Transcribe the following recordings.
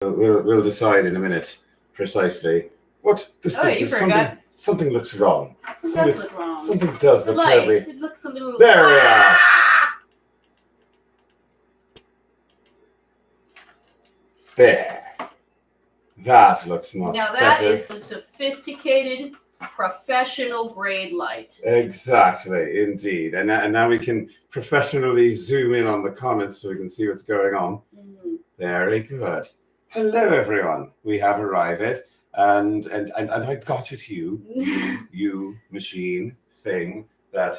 We'll decide in a minute precisely what this Oh, thing you is. forgot. Something looks wrong. Something does look wrong. Something does The look terribly. lights. It looks a little. There we are. There. That looks much Now that better. is some sophisticated, professional grade light. Exactly, indeed. And now we can professionally zoom in on the comments so we can see what's going on. Very good. Hello, everyone. We have arrived, and I got it. You machine thing that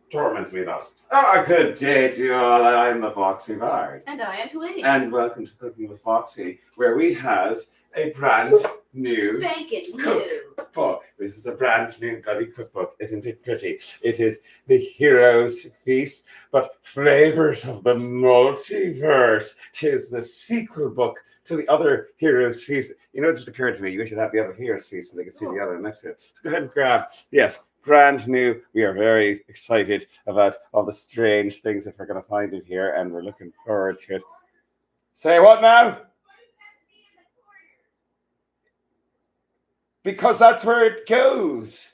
torments me thus. Ah, good day to you all. I'm the Foxy Bard. And I am Twig. And welcome to Cooking with Foxy, where we has a brand new Spanking new cookbook. This is a brand new bloody cookbook. Isn't it pretty? It is the Hero's Feast, but flavors of the multiverse. Tis the sequel book to the other Hero's Feast. You know, it just occurred to me, you should have the other Hero's Feast so they can see the other next to it. Let's go ahead and grab. Yes. Brand new. We are very excited about all the strange things that we're going to find in here, and we're looking forward to it. Say what now? Because that's where it goes.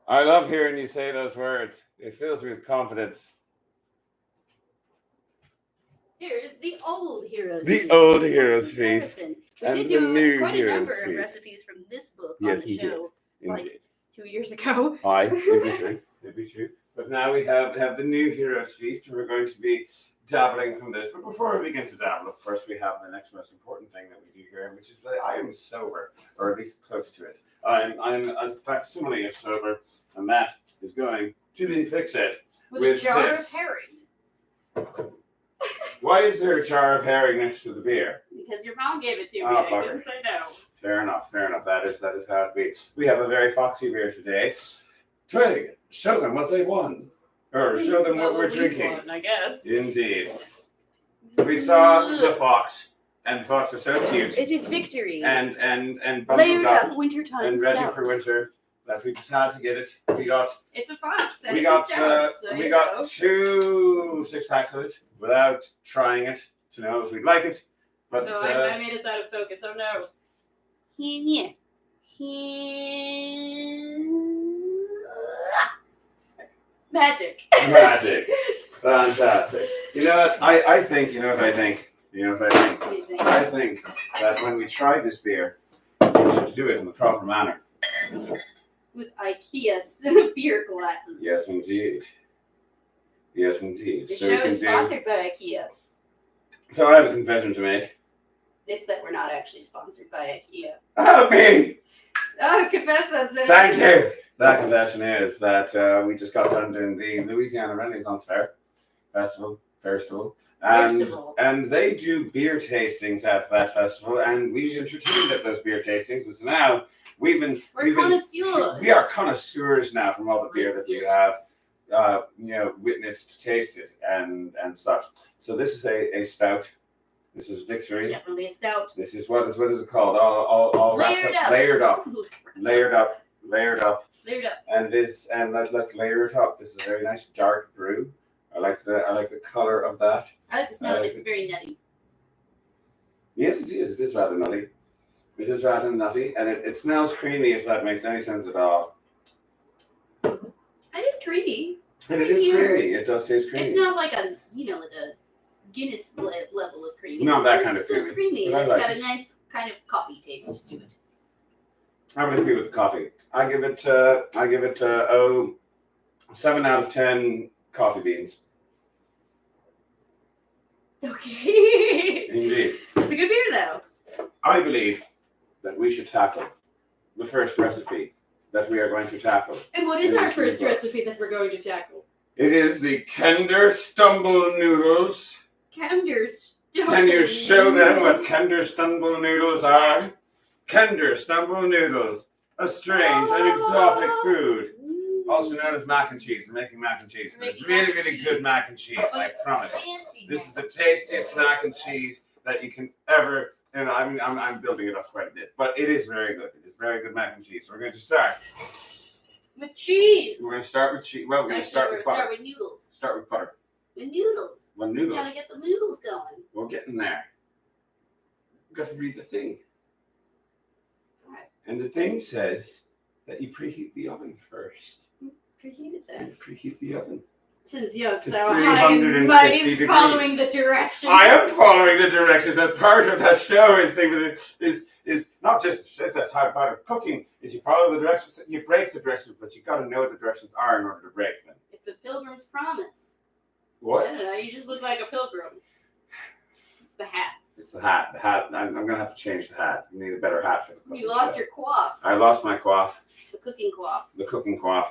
I love hearing you say those words. It fills me with confidence. Here is the old Hero's The Feast. old Hero's Feast. We And did the new do quite a Hero's number of Feast. recipes from this book Yes, on the he show did. like Indeed. 2 years ago. Aye, it'd be true. But now we have the new Hero's Feast, and we're going to be dabbling from this. But before we begin to dabble, of course, we have the next most important thing that we do here, which is that I am sober, or at least close to it. I'm in fact, simile of sober, and Matt is going to fix it With a jar this. of herring. Why is there a jar of herring next to the beer? Because your mom gave it to me. Oh, I bugger. didn't say no. Fair enough. That is how it be. We have a very foxy beer today. Twig, show them what they won. Or show them what we're drinking. One, I guess. Indeed. We saw the fox, and the fox is so cute. It is victory. And bundled layered up up wintertime and ready stout. for winter. That we just had to get it. We got It's a fox. And we it's got a stout, so we you got know. 2 6-packs of it without trying it to know if we'd like it. But Oh, I made us out of focus. Oh no. Yeah. Magic. Magic. Fantastic. You know what? I think. What do you think? I think that when we try this beer, we should do it in the proper manner. With IKEA beer glasses. Yes, indeed. Yes, indeed. The So show is sponsored by IKEA. So I have a confession to make. It's that we're not actually sponsored by IKEA. Help me! Oh, confess us. Thank you. That confession is that we just got done doing the Louisiana Renaissance Festival, and they do beer tastings at that festival, and we entertained at those beer tastings. And so now we're connoisseurs. We are connoisseurs now from all the beer that we have, witnessed, tasted, and such. So this is a stout. This is victory. It's definitely a stout. This is what is it called? All layered up. And let's layer it up. This is a very nice dark brew. I like the color of that. I like the smell of it. It's very nutty. Yes, it is. It is rather nutty. It is rather nutty, and it smells creamy. If that makes any sense at all. It is creamy. And it is creamy. It does taste creamy. It's not like a Guinness level of creamy. Not that it's kind of still creamy. But It's I like got it. a nice kind of coffee taste to it. I would agree with the coffee. I give it 7 out of 10 coffee beans. Okay. Indeed. It's a good beer though. I believe that we should tackle the first recipe that we are going to tackle. And what is It our is first good. recipe that we're going to tackle? It is the Kinder Stumble Noodles. Kinder Stumble. Can you show them what Kinder Stumble Noodles are? Kinder Stumble Noodles, a strange and exotic food, also known as mac and cheese. We're making mac and cheese. But it's really, really good mac and cheese, I promise. Fancy This is the tastiest mac and cheese that you can ever. And I'm building it up quite a bit, but it is very good. It is very good mac and cheese. So we're going to start With cheese. We're going to start with cheese. Well, we're going to start with butter. Start with noodles. Start with butter. With noodles. Well, noodles. You gotta get the noodles going. We're getting there. We've got to read the thing. Right. And the thing says that you preheat the oven first. Preheat it then. You preheat the oven. Since you're To so high and mighty, 350 following the degrees. directions. I am following the directions. As part of that show is not just that's how part of cooking is you follow the directions, you break the directions, but you got to know what the directions are in order to break them. It's a pilgrim's promise. What? I don't know. You just look like a pilgrim. It's the hat. It's the hat. The hat. I'm going to have to change the hat. You need a better hat for the cooking. You lost show. your coif. I lost my coif. The cooking coif. The cooking coif.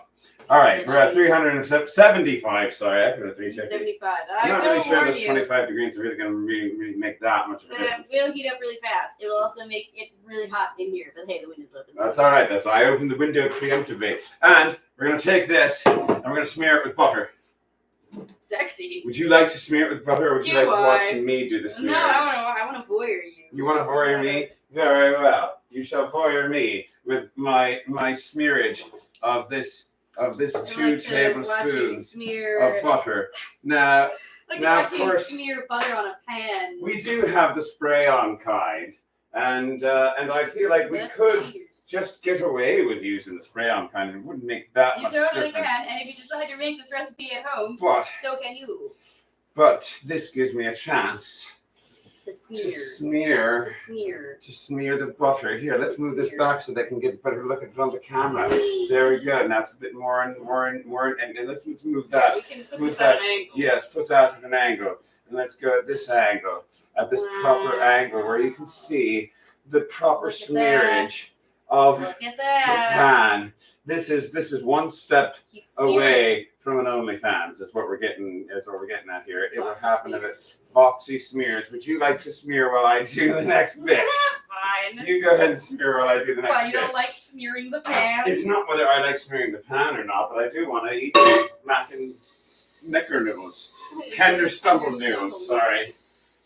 All right, we're at 375. Sorry, I put a 350. 375. I'm not I really will sure warn those you. 25 degrees are really going to really make that much of a But difference. it will heat up really fast. It will also make it really hot in here. But hey, the window's open. That's all right. That's why I opened the window preemptively. And we're going to take this and we're going to smear it with butter. Sexy. Would you like to smear it with butter, or would you like watching me do the No, smearing? I want to voyeur you. You want to voyeur me? Very well. You shall voyeur me with my smearage of this I'd 2 like to watch you tablespoons smear. of butter. Now, Like now watch of you course, smear butter on a pan. we do have the spray-on kind, and I feel like we That's could cheaters. just get away with using the spray-on kind, and it wouldn't make that You much totally difference. can, and if you decide to make this recipe at home, But so can you. this gives me a chance To to smear. smear. To smear. To smear the butter. Here, let's move this back so they can get a better look at it on the camera. There we go. Now it's a bit more and let's move that. We can put Move this at that. an angle. Yes, put that at an angle. And let's go at this angle. At this proper angle where you can see the proper Look at smearage of Look at the that. pan. This is one step He smeared it. away from an OnlyFans. Is what we're getting at here. It would Foxy happen if smears. it's Foxy smears. Would you like to smear while I do the next bit? Fine. You go ahead and smear while I do the next Why, you bit. don't like smearing the pan? It's not whether I like smearing the pan or not, but I do want to eat mac and knickernoodles. Tender stumble noodles, sorry.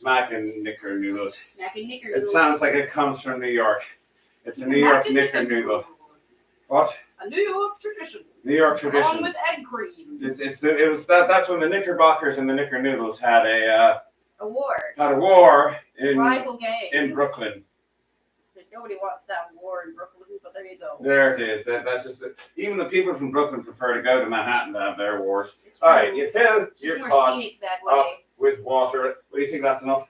Mac and knickernoodles. Mac and knicker It noodles. sounds like it comes from New York. It's a New York knickernoodle. What? A New York tradition. New York On tradition. with egg cream. That's when the Knickerbockers and the Knickernoodles had a War in Rival games. in Brooklyn. Nobody wants to have war in Brooklyn, but there you go. There it is. That's just even the people from Brooklyn prefer to go to Manhattan to have their wars. It's All right, true. you fill It's your more pot scenic that way. up with water. What do you think? That's enough?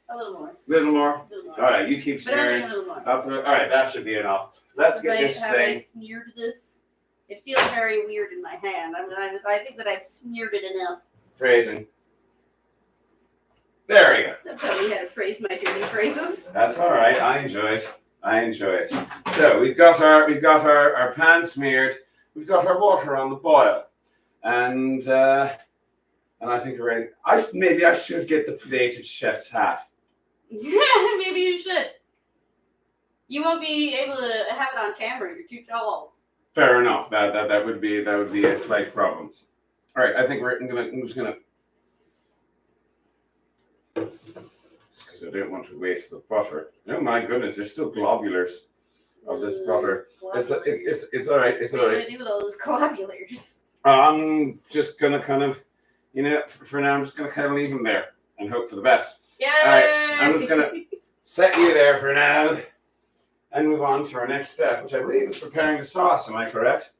A little more. A little more. A little more. All right, you keep But only smearing. a little more. Up. All right, that should be enough. Let's get this Have I thing smeared this? It feels very weird in my hand. I think that I've smeared it enough. phrasing. There we go. Don't tell me how to phrase my dirty phrases. That's all right. I enjoy it. I enjoy it. So we've got our pan smeared. We've got our water on the boil, and I think we're ready. Maybe I should get the plated chef's hat. Maybe you should. You won't be able to have it on camera. You're too tall. Fair enough. That would be a slight problem. All right. I think I'm just gonna. Because I don't want to waste the butter. Oh my goodness, there's still globulars of this butter. It's all right. It's all What are right. you gonna do with all those globulars? I'm just gonna kind of, for now, I'm just gonna kind of leave them there and hope for the best. Yeah. right, I'm just gonna set you there for now and move on to our next step, which I believe is preparing the sauce. Am I correct?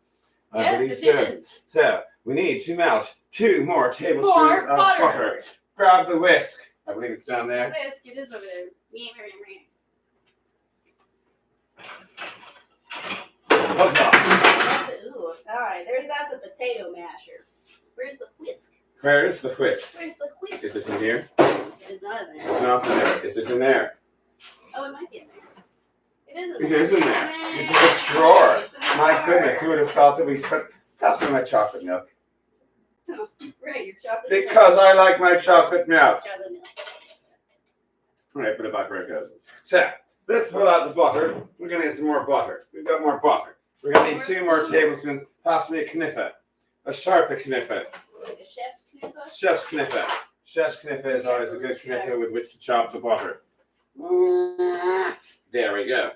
I believe Yes, so. it is. So we need to melt 2 more tablespoons More of butter. butter. Grab the whisk. I believe it's down there. Yes, it is over there. Huzzah. Ooh, all right. That's a potato masher. Where's the whisk? Where is the whisk? Where's the whisk? Is it in here? It is not in there. It's not in there. Is it in there? Oh, it might be in there. It is in It there. is in there. Yay. It's in the drawer. It's in the My drawer. goodness, who would have thought that we could? That's for my chocolate milk. Right, your chocolate Because I like my chocolate milk. Chocolate milk. All right, put it back where it goes. So, let's pull out the butter. We're going to get some more butter. We've got more butter. We're going to need 2 more tablespoons. Pass me a kniffer. A sharper kniffer. Like a chef's kniffer? Chef's kniffer. Chef's kniffer is always a good kniffer with which to chop the butter. There we go.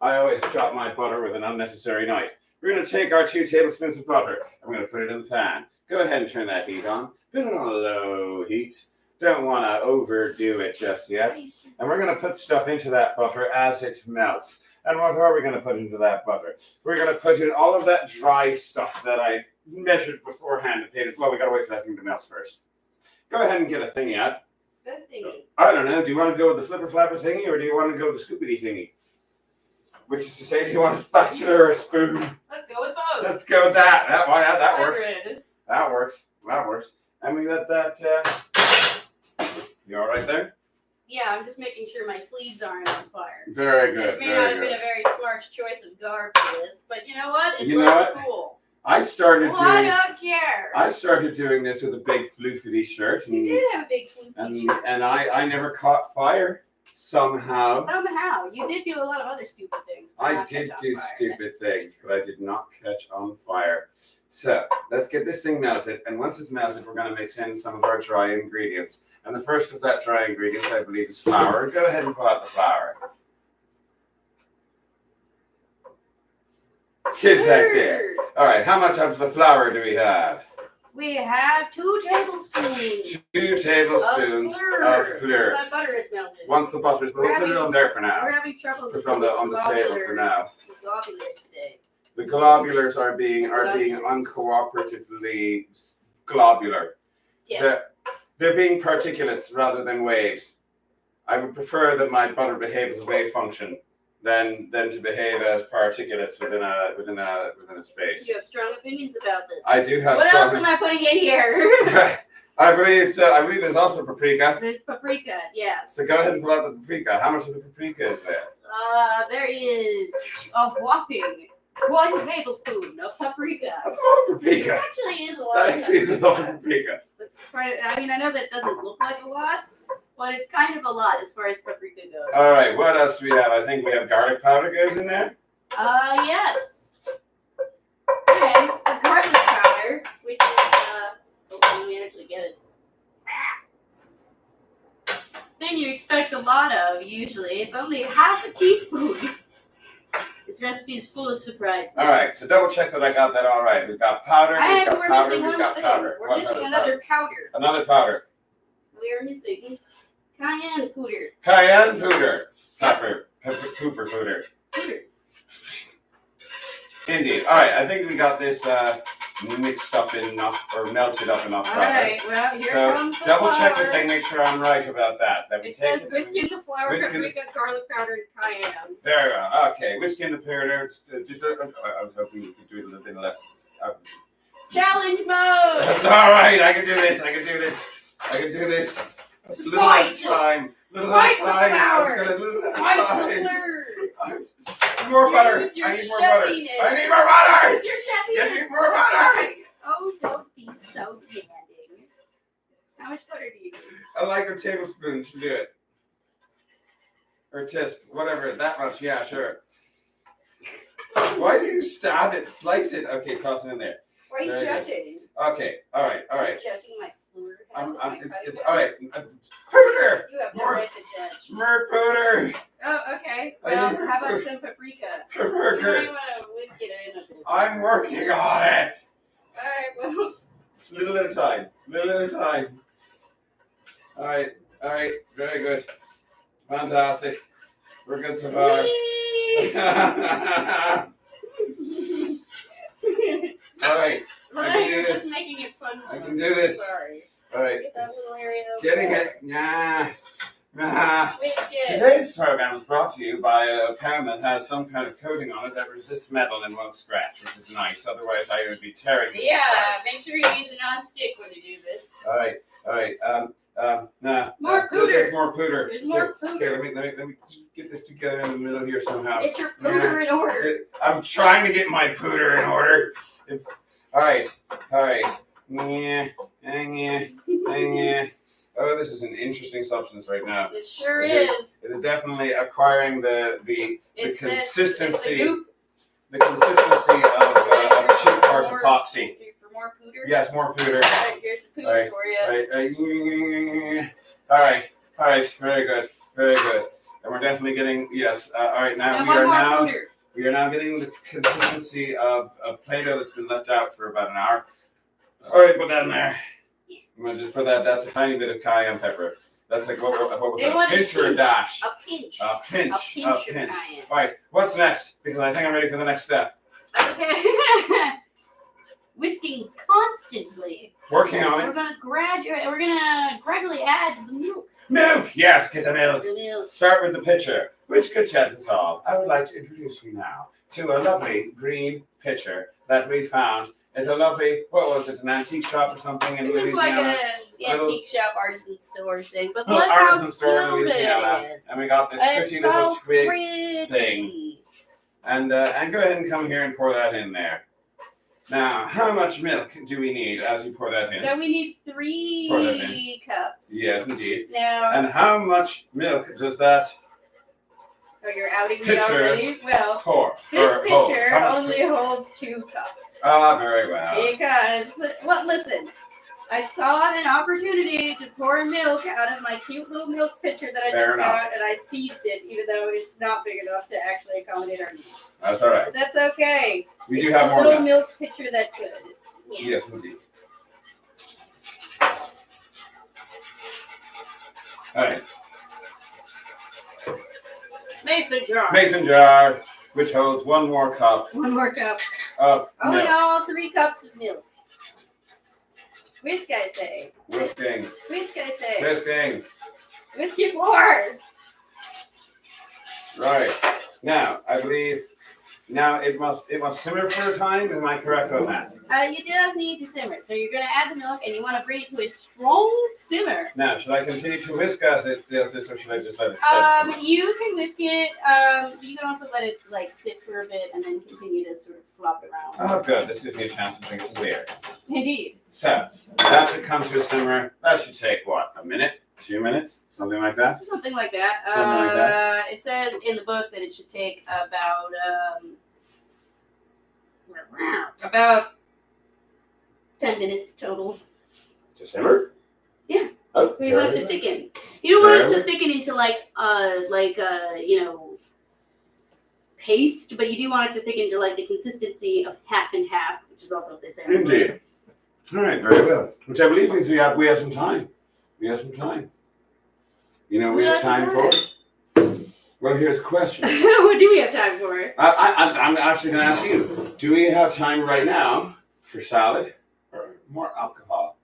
I always chop my butter with an unnecessary knife. We're going to take our 2 tablespoons of butter and we're going to put it in the pan. Go ahead and turn that heat on. Put it on a low heat. Don't want to overdo it just yet. And we're going to put stuff into that butter as it melts. And what are we going to put into that butter? We're going to put in all of that dry stuff that I measured beforehand and painted. Well, we got to wait for that thing to melt first. Go ahead and get a thingy out. Good thingy. I don't know. Do you want to go with the flipper flapper thingy or do you want to go with the scoopity thingy? Which is to say, do you want a spatula or a spoon? Let's go with both. Let's go with that. That works. Hybrid. That works. And we let that. You all right there? Yeah, I'm just making sure my sleeves aren't on fire. Very good. This may not have been a very smart choice of garb for this, but you know what? It looks cool. I don't care. I started doing this with a big floofity shirt. You did have a big floofy shirt. And I never caught fire somehow. Somehow. You did do a lot of other stupid things. I did do stupid things, but I did not catch on fire. So let's get this thing melted. And once it's melted, we're going to mix in some of our dry ingredients. And the first of that dry ingredient, I believe, is flour. Go ahead and pull out the flour. Tis right there. All right, how much of the flour do we have? We have 2 tablespoons. 2 tablespoons of flour. Once that butter is melted. Once the butter is melted, we'll put it on there for now. We're having trouble with on the table for now. The globulars today. The globulars are being uncooperatively globular. Yes. They're being particulates rather than waves. I would prefer that my butter behave as a wave function than to behave as particulates within a space. You have strong opinions about this. I do have. What else am I putting in here? I believe so. I believe there's also paprika. There's paprika, yes. So go ahead and pull out the paprika. How much of the paprika is there? There is a whopping 1 tablespoon of paprika. That's a lot of paprika. It actually is a lot. That actually is a lot of paprika. That's quite. I mean, I know that doesn't look like a lot, but it's kind of a lot as far as paprika goes. All right, what else do we have? I think we have garlic powder goes in there. Yes. And the garlic powder, which is let me actually get it. Thing you expect a lot of usually. It's only half a teaspoon. This recipe is full of surprises. All right, so double check that I got that all right. We've got powder, we've got powder, we've got powder. We're missing another powder. Another powder. We are missing cayenne powder. Cayenne powder. Pepper powder. Powder. Indeed. All right, I think we got this mixed up enough or melted up enough. All right, well, here comes the double check the flour. thing, make sure I'm right about that. It says whiskey in the flour, paprika, garlic powder, and cayenne. There we go. Okay, whiskey in the powder. I was hoping you could do it a little bit less. Challenge mode! That's all right. I can do this. I can do this. Just a little Fight! time. Fight the time. flour! Fight Time. the flour! More butter. Use your I need more butter. chefing I need more butter. Use your chefing Get me more butter. Oh, don't be so demanding. How much butter do you need? I like a tablespoon to do it. Or tisp, whatever, that much, yeah, sure. Why do you stab it, slice it? Okay, toss it in there. Why are you judging? Okay, all right. Judging my flour. It's all right. Powder! You have no right to judge. More powder! Oh, okay. Well, how about some paprika? You might want to whisk it in a bit. I'm working on it! Alright, well. It's a little at a time. All right, very good. Fantastic. We're good so far. All right. You're just making it fun. I can do this. Sorry. All right. Get that little area over Getting there. it. Yeah. Whisk it. Today's program is brought to you by a pen that has some kind of coating on it that resists metal and won't scratch, which is nice. Otherwise, I would be tearing this Yeah, apart. make sure you use a non-stick when you do this. All right. More pooter. There's more pooter. There's more pooter. Here, let me get this together in the middle here somehow. Get your pooter in order. I'm trying to get my pooter in order. All right. Yeah. Oh, this is an interesting substance right now. It sure is. It is definitely acquiring the consistency. The consistency of cheap parts of Foxy. For more pooter? Yes, more pooter. All right, here's the pooter for you. All right. Very good. And we're definitely getting, yes. All right, now one more quarter. we are now getting the consistency of Play-Doh that's been left out for about an hour. All right, put that in there. I'm gonna just put that. That's a tiny bit of cayenne pepper. That's like what was it? A pinch or a dash? A pinch. A pinch. A pinch. Right. What's next? Because I think I'm ready for the next step. Okay. Whisking constantly. Working on it. We're gonna gradually add the milk. Milk. Yes, get the milk. The milk. Start with the pitcher, which could chat us all. I would like to introduce you now to a lovely green pitcher that we found. It's a lovely, what was it, an antique shop or something in Louisiana? It was like an antique shop, artisan store thing. But look how artisan store in Louisiana. And we got this pretty little twig thing. And go ahead and come here and pour that in there. Now, how much milk do we need as you pour that in? So we need 3 cups. Yes, indeed. Now, and how much milk does that oh, you're outing me pitcher already? Well, pour? This pitcher only holds 2 cups. Ah, very well. Because, well, listen, I saw an opportunity to pour milk out of my cute little milk pitcher that I just got, and I seized it, even though it's not big enough to actually accommodate our needs. That's all right. But that's okay. We do have more little milk pitcher that could. Yeah. Yes, indeed. All right. Mason jar. Mason jar, which holds 1 more cup. 1 more cup. Of All milk. in all, 3 cups of milk. Whisk, I say. Whisking. Whisk, I say. Whisking. Whiskey pour. Right. Now, I believe it must simmer for a time. Am I correct on that? You do need to simmer. So you're going to add the milk, and you want to bring it to a strong simmer. Now, should I continue to whisk as it does this, or should I just let it sit? You can whisk it. You can also let it sit for a bit, and then continue to sort of flop it around. Oh, good. This gives me a chance to drink some beer. Indeed. So that should come to a simmer. That should take what? A minute? 2 minutes? Something like that? Something like that. Something like that. It says in the book that it should take about 10 minutes total. To simmer? Yeah. Oh, you want it to thicken. You don't want it to thicken into paste, but you do want it to thicken to the consistency of half and half, which is also what they say. Indeed. All right, very well. Which I believe means we have some time. We have some time. You know, we have time for. Well, here's a question. What do we have time for? I'm actually going to ask you. Do we have time right now for salad or more alcohol?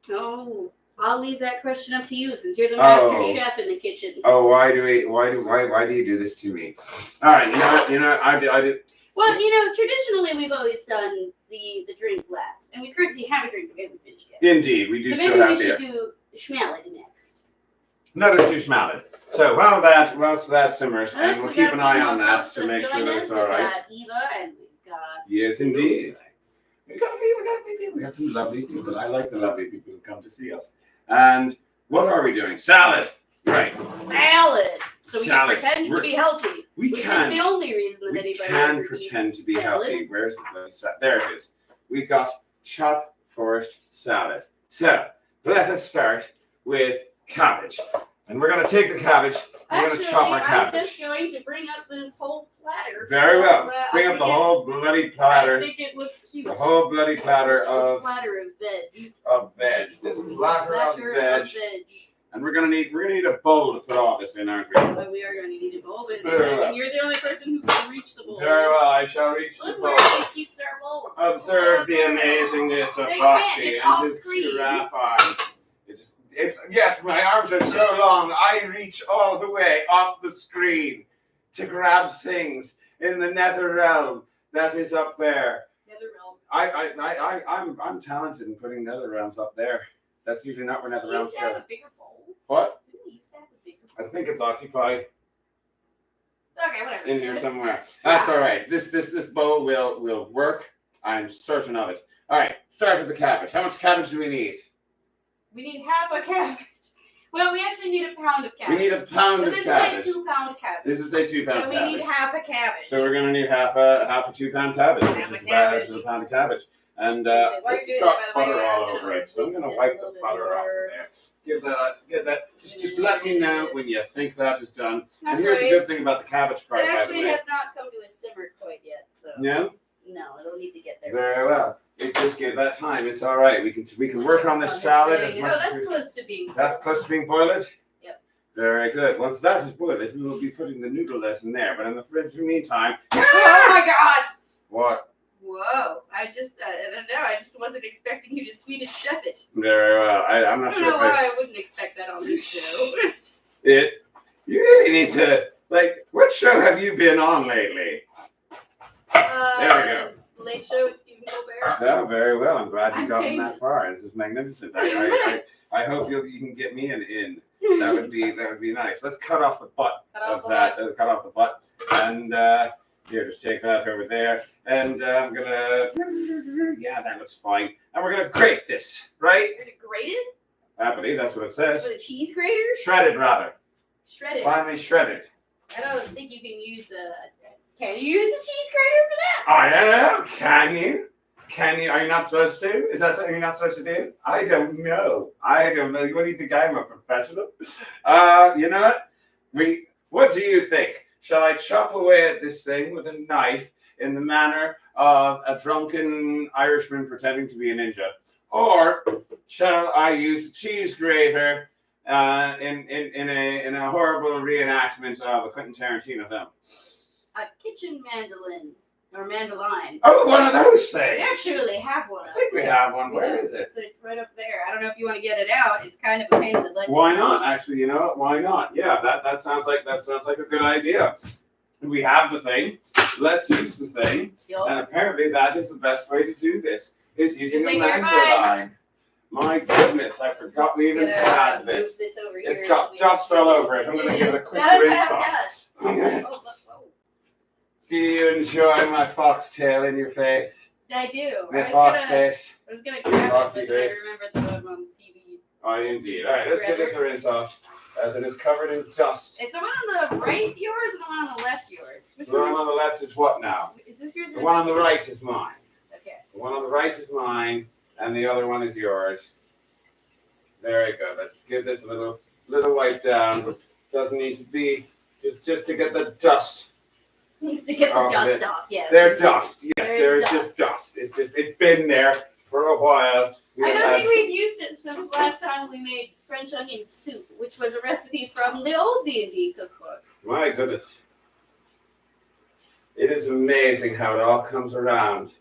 Oh, I'll leave that question up to you since you're the master chef in the kitchen. Oh, why do you do this to me? All right, you know, I do. Well, traditionally we've always done the drink last, and we currently have a drink that we haven't finished yet. Indeed, we do. So still maybe have we should beer. do schmalad next. Let us do schmalad. So whilst that simmers, and we'll keep an eye on that to make sure that it's all right. We've got Eva, and we've got yes, indeed. We got some lovely people. I like the lovely people who come to see us. And what are we doing? Salad. Right. Salad. So we Salad. can pretend to be healthy. Which is the only reason that anybody can pretend to be salad. healthy. Where's the bloody salad? There it is. We got chopped forest salad. So let us start with cabbage. And we're going to take the cabbage. We're going to chop our cabbage. I'm just going to bring up this whole platter. Very well. Bring up the whole bloody platter. I think it looks cute. The whole bloody platter of platter of veg. This platter of veg. And we're gonna need a bowl to put all this in, aren't we? But we are going to need a bowl, but you're the only person who can reach the bowl. Very well, I shall reach the bowl. Look where he keeps our bowls. Observe the amazingness of Foxy and his giraffe arms. Yes, my arms are so long, I reach all the way off the screen to grab things in the nether realm that is up there. Nether realm. I'm talented in putting nether realms up there. That's usually not where nether realms go. Have go. a bigger bowl. What? Didn't we used to have a bigger bowl? I think it's occupied Okay, whatever. in here somewhere. That's all right. This bowl will work. I'm certain of it. All right, start with the cabbage. How much cabbage do we need? We need half a cabbage. Well, we actually need a pound of cabbage. We need a pound of cabbage. This is a 2-pound cabbage. This is a 2-pound cabbage. So we need half a cabbage. So we're going to need half a 2-pound cabbage, which is about a pound of cabbage. And While it's you're doing got that, by the way, butter I'm all gonna over it, so I'm whisk going to this wipe a the little bit butter off more. of there. Give that. Just let me know when you think that is done. Not And here's the quite. good thing about the cabbage part, It by the actually way. has not come to a simmer quite yet, so No? no, it'll need to get there. Very well. It just give that time. It's all right. We can work on this salad as much as that's we... close to being. That's close to being boiled? Yep. Very good. Once that is boiled, we will be putting the noodles in there. But in the meantime... Oh my god! What? Whoa! I don't know. I just wasn't expecting you to Swedish chef it. Very well. I'm I not don't sure know if why I wouldn't expect that on this show. You really need to... Like, what show have you been on lately? There we go. Late Show with Stephen Colbert. Oh, very well. I'm glad you've I'm gotten famous. that far. This is magnificent. I hope you can get me in. That would be nice. Let's cut off the butt of that. Cut off the butt. And here, just take that over there. And I'm gonna. Yeah, that looks fine. And we're gonna grate this, right? You're gonna grate it? I believe that's what it says. With a cheese grater? Shredded, rather. Shredded. Finely shredded. I don't think you can use a. Can you use a cheese grater for that? I don't know. Can you? Are you not supposed to? Is that something you're not supposed to do? I don't know. What do you think? I'm a professional? You know what? What do you think? Shall I chop away at this thing with a knife in the manner of a drunken Irishman pretending to be a ninja? Or shall I use a cheese grater in a horrible reenactment of a Quentin Tarantino film? A kitchen mandolin. Or mandoline. Oh, one of those things! We actually have one. I think we have one. Where is it? It's right up there. I don't know if you want to get it out. It's kind of a pain in the butt. Why not? Actually, you know what? Why not? Yeah, that sounds like a good idea. We have the thing. Let's use the thing. Yup. And apparently that is the best way to do this. Is using a Take your mandoline. My goodness, I forgot we even had this. Over here. It's got dust all over it. I'm going to give it a quick rinse off. Do you enjoy my foxtail in your face? I do. My fox face. I was going to grab Foxy it, but then I face. remembered that I'm on TV. Oh, indeed. All right, let's give this a rinse off, as it is covered in dust. Is the one on the right yours or the one on the left yours? The one on the left is what now? Is this yours? The one on the right is mine. Okay. The one on the right is mine, and the other one is yours. There you go. Let's give this a little wipe down. Doesn't need to be just to get the dust. Needs to get the dust off. Yes. There's dust. Yes, There's just dust. It's been there for a while. I don't think we've used it since last time we made French onion soup, which was a recipe from the old D&D cookbook. My goodness. It is amazing how it all comes around.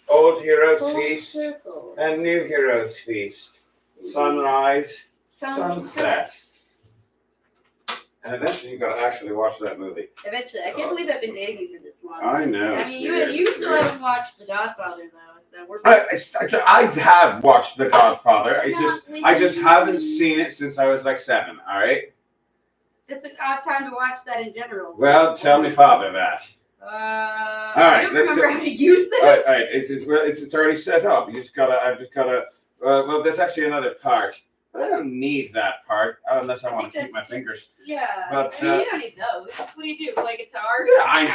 Old heroes feast circle. And new heroes feast. Sunrise, sunset. And eventually you got to actually watch that movie. Eventually. I can't believe I've been dating you for this long. I know. I mean, you still haven't watched The Godfather, though, so we're... I have watched The Godfather. I just haven't seen it since I was like 7, all right? It's an odd time to watch that in general. Well, tell me father that. All right, I don't remember how to use this. All right, it's already set up. I've just gotta, well, there's actually another part. But I don't need that part unless I want to keep my fingers. Yeah, but, I mean, you don't need those. What do you do, play guitar? Yeah,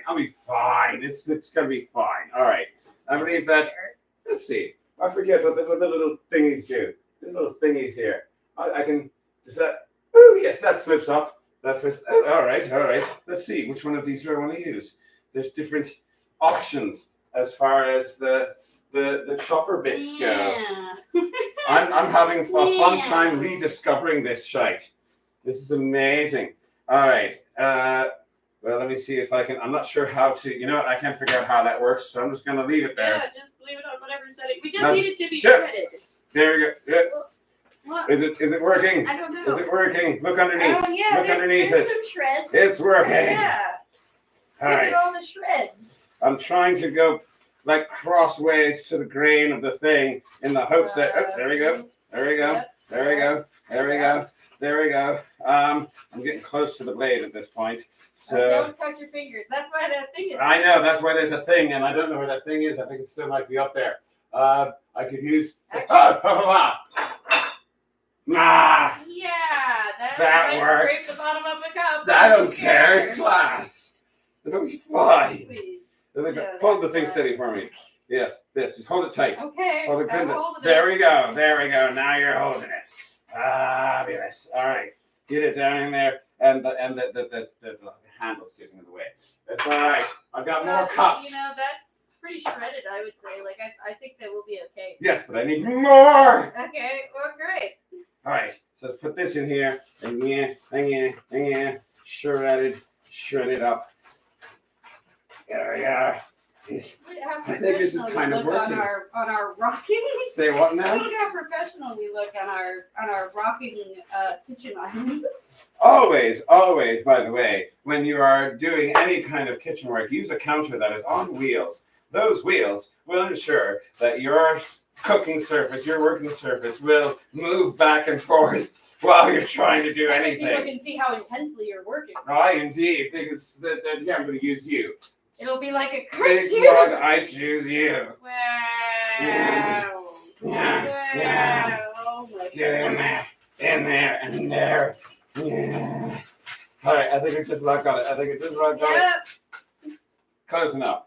I'll be fine. It's gonna be fine. All right, I believe that. Let's see. I forget what the little thingies do. These little thingies here. I can. Does that? Oh yes, that flips up. That flips. Oh, all right. Let's see which one of these do I want to use. There's different options as far as the chopper bits go. I'm having a fun time rediscovering this shite. This is amazing. All right. Well, let me see if I can. I'm not sure how to. You know what? I can't figure out how that works, so I'm just going to leave it there. Yeah, just leave it on whatever setting. We just need it to be shredded. There we go. Yeah. What? Is it working? I don't know. Is it working? Look underneath. Oh yeah, Look underneath there's it. some shreds. It's working. Yeah. All Look right. at all the shreds. I'm trying to go like crossways to the grain of the thing in the hopes that. Oh, there we go. There we go. Yep. There we go. There we go. There we go. I'm getting close to the blade at this point. So don't touch your fingers. That's why that thing is. I know that's why there's a thing, and I don't know where that thing is. I think it still might be up there. I could use. Nah. Yeah, that works. Scrape the bottom of the cup. I don't care. It's glass. It'll be fine. Please. Hold the thing steady for me. Yes, this. Just hold it tight. Okay. Hold it I'm good. holding There it. we go. There we go. Now you're holding it. Fabulous. All right. Get it down in there, and the handle's getting in the way. That's all right. I've got more cups. You know, that's pretty shredded, I would say. Like, I think that will be okay. Yes, but I need more. Okay, well, great. All right, so let's put this in here. And shred it up. There we are. How I think this is professional kind we of look working. on our rocking. Say what now? Look how professional we look on our rocking kitchen island. Always, by the way, when you are doing any kind of kitchen work, use a counter that is on wheels. Those wheels will ensure that your cooking surface, your working surface, will move back and forth while you're trying to do anything. People can see how intensely you're working. I indeed, because yeah, I'm going to use you. It'll be like a Big cartoon. Mug, I choose you. Wow. Yeah. Oh my God. Get in there, and there. Yeah. All right, I think it's just luck on it. Yep. Close enough.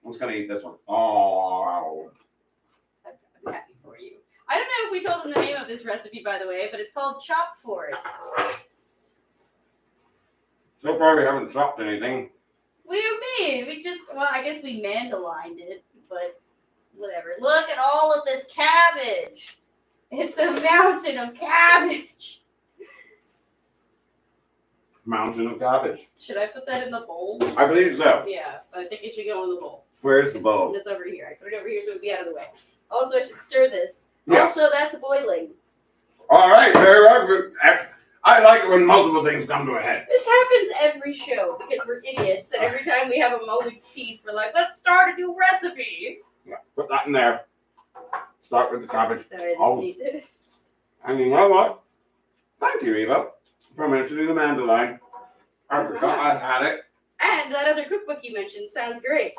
I'm just going to eat this one. Oh. I'm happy for you. I don't know if we told them the name of this recipe, by the way, but it's called Chop Forest. So far, we haven't chopped anything. What do you mean? Well, I guess we mandolined it, but whatever. Look at all of this cabbage. It's a mountain of cabbage. Mountain of cabbage. Should I put that in the bowl? I believe so. Yeah, I think it should go in the bowl. Where's the bowl? It's over here. I put it over here so it would be out of the way. Also, I should stir this. Yeah. Also, that's boiling. All right, very good. I like it when multiple things come to a head. This happens every show because we're idiots, and every time we have a moment's peace, we're like, let's start a new recipe. Yeah, put that in there. Start with the cabbage. Sorry, Oh. this needed. And you know what? Thank you, Eva, for mentioning the mandolin. I forgot I had it. And that other cookbook you mentioned sounds great.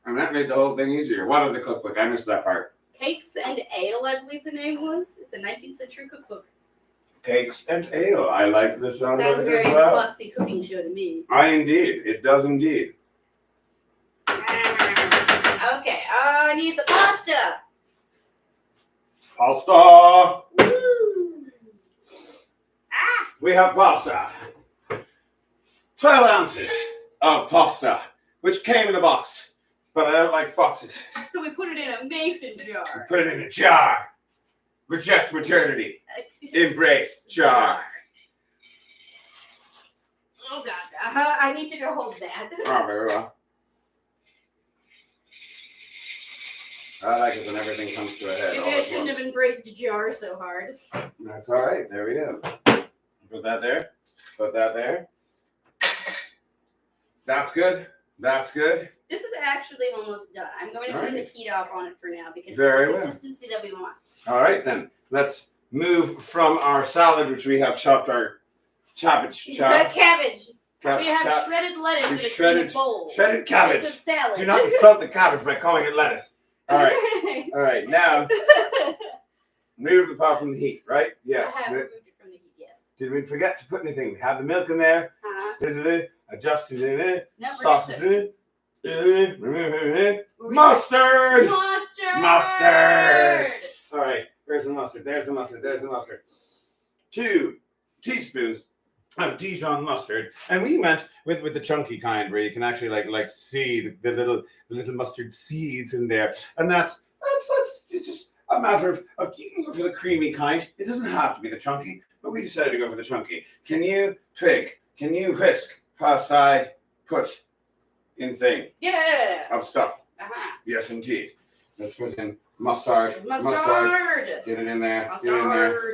And that made the whole thing easier. What other cookbook? I missed that part. Cakes and Ale, I believe the name was. It's a 19th century cookbook. Cakes and ale. I like the sound Sounds of it very as well. Foxy cooking show to me. It does indeed. Okay, I need the pasta. Pasta. Woo! We have pasta. 12 ounces of pasta, which came in a box, but I don't like boxes. So we put it in a mason jar. Put it in a jar. Reject maternity. Embrace jar. Oh God, I need you to hold that. Oh, very well. I like it when everything comes to a head. Maybe I shouldn't have embraced jar so hard. That's all right. There we go. Put that there. Put that there. That's good. That's good. This is actually almost done. I'm going to turn the heat off on it for now because Very it's the well. consistency that we want. All right, then. Let's move from our salad, which we have chopped our cabbage. The cabbage. We have Chop- shredded lettuce in a shredded- bowl. Shredded cabbage. It's a salad. Do not insult the cabbage by calling it lettuce. All right. All right. Now, remove the pot from the heat, right? Yes. I have removed it from the heat, yes. Did we forget to put anything? We have the milk in there. Adjusted in it. No, Sausage in it. Mustard! Mustard! Mustard! All right. Where's the mustard? There's the mustard. There's the mustard. 2 teaspoons of Dijon mustard, and we went with the chunky kind where you can actually like see the little mustard seeds in there, and that's it's just a matter of you can go for the creamy kind. It doesn't have to be the chunky, but we decided to go for the chunky. Can you whisk past I put in thing of stuff? Yes, indeed. Let's put in mustard. Mustard. Get it in there. Mustard. Get it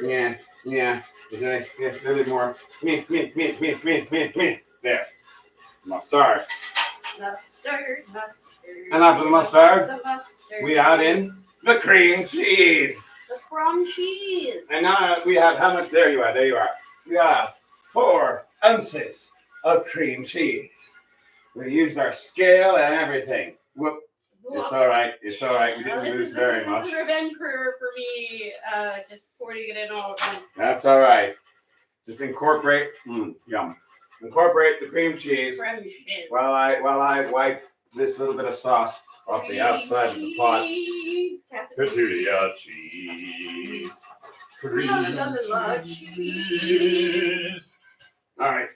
in there. Yeah. Is there a little bit more? Me. There. Mustard. Mustard. And after the mustard, Mustard. we add in the cream cheese. the crumb cheese. And now we have how much? There you are. We have 4 ounces of cream cheese. We used our scale and everything. Whoop. It's all right. We didn't lose very much. This is revenge for me just pouring it in all at once. That's all right. Just incorporate. Yum. Incorporate the cream cheese Crumb cheese. while I wipe this little bit of sauce off the outside of the pot. Cheese, Cafeteria cheese. cheese. All right.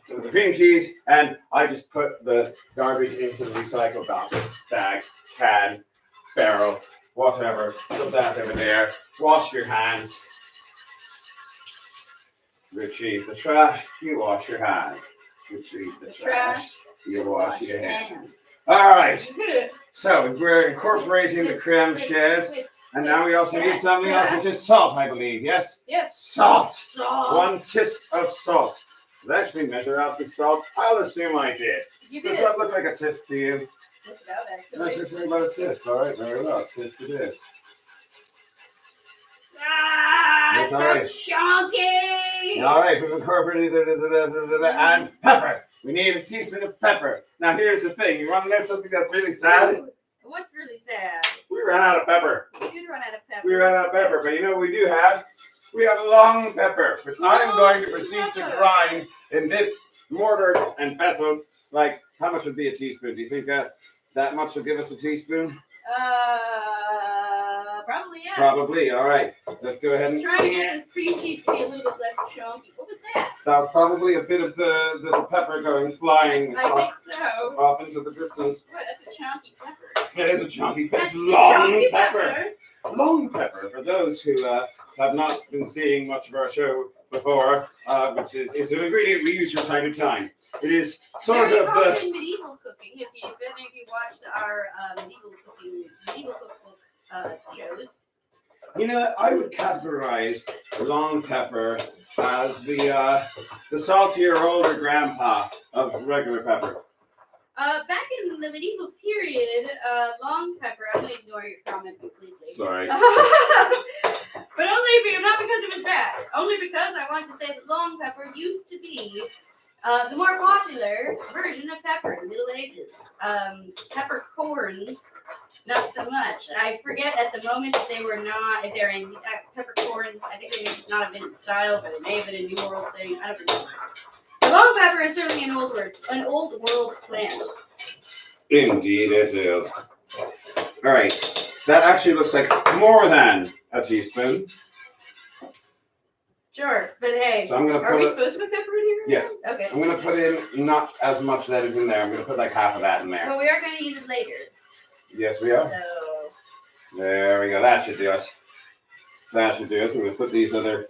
So the cream cheese, and I just put the garbage into the recycle bag, can, barrel, whatever. Put that over there. Wash your hands. Retrieve the trash. You wash your hands. Retrieve the trash. You wash your hands. All right. So we're incorporating the creme cheese, and now we also need something else, which is salt, I believe. Yes. Yes. Salt. Salt. 1 teaspoon of salt. Did I actually measure out the salt? I'll assume I did. You Does did. that look like a tist to you? Just about, No, actually. just think about a tist. All right, very well. Tist it is. Ah, it's That's so chunky. All right, we've incorporated and pepper. We need a teaspoon of pepper. Now here's the thing. You want to know something that's really sad? What's really sad? We ran out of pepper. We did run out of pepper. We ran out of pepper, but you know what we do have? We have long pepper, which I'm going to proceed to grind in this mortar and pestle. Like, how much would be a teaspoon? Do you think that much will give us a teaspoon? Probably, yeah. Probably. All right. Let's go ahead and Try to get this cream cheese to be a little bit less chunky. What was that? that was probably a bit of the pepper going flying I think so. off into the distance. What? That's a chunky pepper. It is a chunky pepper. That's It's a long chunky pepper. Long pepper. For those who have not been seeing much of our show before, which is an ingredient we use from time to time. It is sort Very of often the. medieval cooking. If any of you watched our medieval cookbook shows. You know, I would categorize long pepper as the saltier older grandpa of regular pepper. Back in the medieval period, long pepper. I'm gonna ignore your comment completely. Sorry. But not because it was bad. Only because I want to say that long pepper used to be the more popular version of pepper in the Middle Ages. Peppercorns, not so much. I forget at the moment if they're in peppercorns. I think they may just not have been in style, but it may have been a New World thing. I don't remember. The long pepper is certainly an old world plant. Indeed, it is. All right. That actually looks like more than a teaspoon. Sure, but hey, So I'm going to are we put supposed to put pepper in here? Yes. Okay. I'm going to put in not as much that is in there. I'm going to put like half of that in there. Well, we are going to use it later. Yes, we are. So, There we go. That should do us. That should do us. We're going to put these other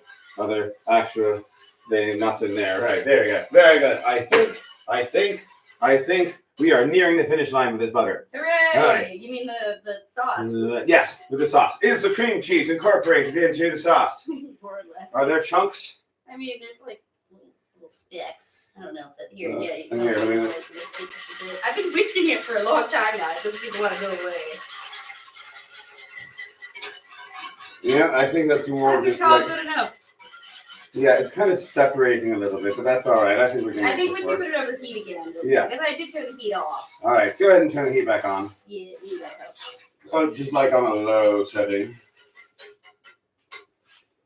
actual nuts in there. Right. There we go. Very good. I think we are nearing the finish line with this bugger. hooray! Right. You mean the sauce? Yes, with the sauce. Is the cream cheese incorporated into the sauce? More or less. Are there chunks? I mean, there's like little specks. I don't know if that here. Here, You know, let me look. whisk it just a bit. I've been whisking it for a long time now. It doesn't even want to go away. Yeah, I think that's more I just think it's like. good enough. Yeah, it's kind of separating a little bit, but that's all right. I think we can I make think this once you work. put it over heat again. Yeah. Because I did turn the heat off. All right, go ahead and turn the heat back on. Yeah, you got help. Oh, just like on a low setting.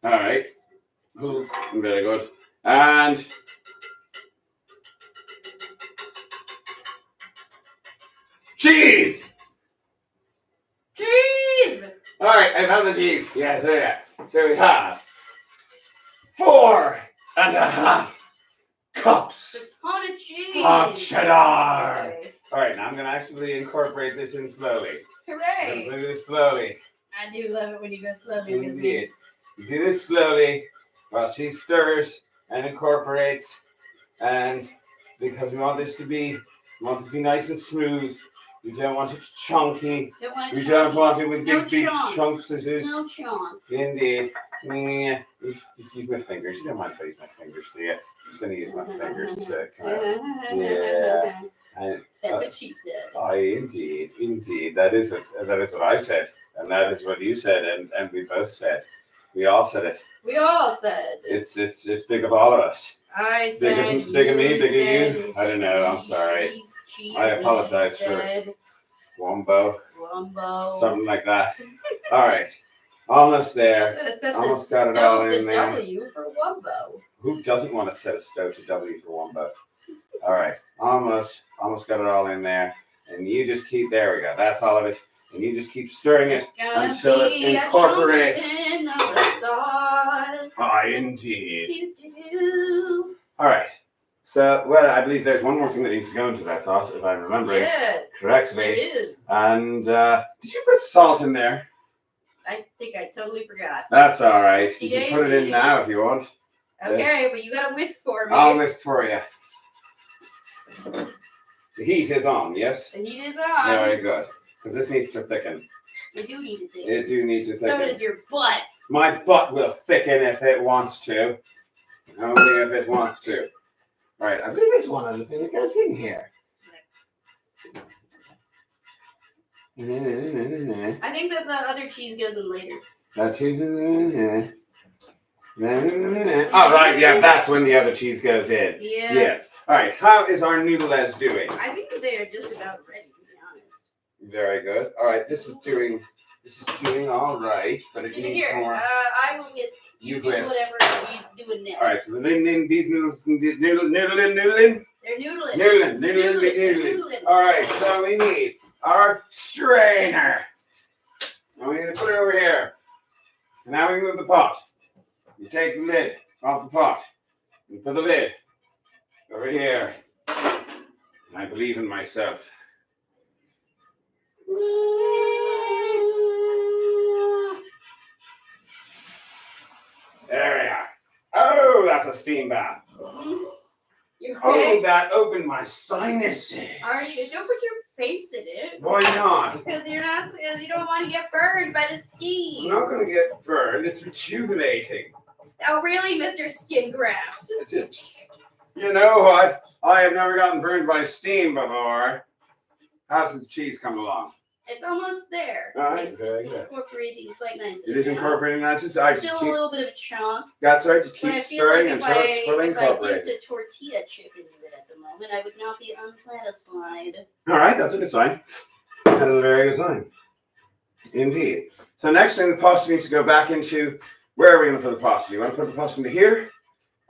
All right. Ooh, very good. And cheese. Cheese! All right, I found the cheese. Yeah, there you are. So we have 4.5 cups A ton of cheese. of cheddar. Okay. All right, now I'm going to actually incorporate this in slowly. Hooray! Do this slowly. I do love it when you go slowly with me. Indeed. You do this slowly while she stirs and incorporates, and because we want this to be nice and smooth. We don't want it chunky. Don't want We it don't chunky. want it with No big chunks. chunks. This is No chunks. indeed. Yeah. Just use my fingers. You don't mind if I use my fingers, do you? I'm just going to use my fingers to kind of. Yeah. And, That's what she said. indeed. That is what I said, and that is what you said, and we both said. We all said it. We all said. It's big of all of us. I said. Big of me, you big of said, you. I don't know. I'm sorry. she I apologize for said, Wombo, Wombo. something like that. All right, almost there. Gotta set Almost the got it all stove in to there. W for Wombo. Who doesn't want to set a stove to W for Wombo? All right, almost got it all in there. And you just keep, there we go, that's all of it. And you just keep stirring it until it incorporates. Ah, indeed. All right. So, well, I believe there's one more thing that needs to go into that sauce, if I'm remembering correctly. It is. And did you put salt in there? I think I totally forgot. That's all right. You can put it in now if you want. Okay, Yes. but you gotta whisk for me. I'll whisk for you. The heat is on, yes? The heat is on. Very good. Because this needs to thicken. You do need to thicken. It do need to thicken. So does your butt. My butt will thicken if it wants to. Only if it wants to. All right, I believe there's one other thing that goes in here. I think that the other cheese goes in later. That cheese is in here. Oh, right, yeah, that's when the other cheese goes in. Yeah. Yes. All right, how is our noodles doing? I think that they are just about ready, to be honest. Very good. All right, this is doing all right, but it needs Here, more. I will whisk. You do whisk. whatever it needs doing next. All right, so these noodles, noodling. They're noodling. Noodling. All right, so we need our strainer. And we need to put it over here. And now we move the pot. You take the lid off the pot. You put the lid over here. And I believe in myself. There we are. Oh, that's a steam bath. You're Oh, okay. that opened my sinuses. Are you? Don't put your face in it. Why not? Because you don't want to get burned by the I'm steam. not going to get burned. It's rejuvenating. Oh, really, Mr. Skin Graft? You know what? I have never gotten burned by steam before. How's the cheese come along? It's almost there. All right, It's very good. incorporating quite nicely. It is now. incorporating nicely. So I just Still keep, a little bit of a chunk. that's right, just But I keep feel stirring like until it's fully if I dipped incorporated. a tortilla chip into it at the moment, I would not be unsatisfied. All right, that's a good sign. That is a very good sign. Indeed. So next thing, the pasta needs to go back into, where are we going to put the pasta? You want to put the pasta into here?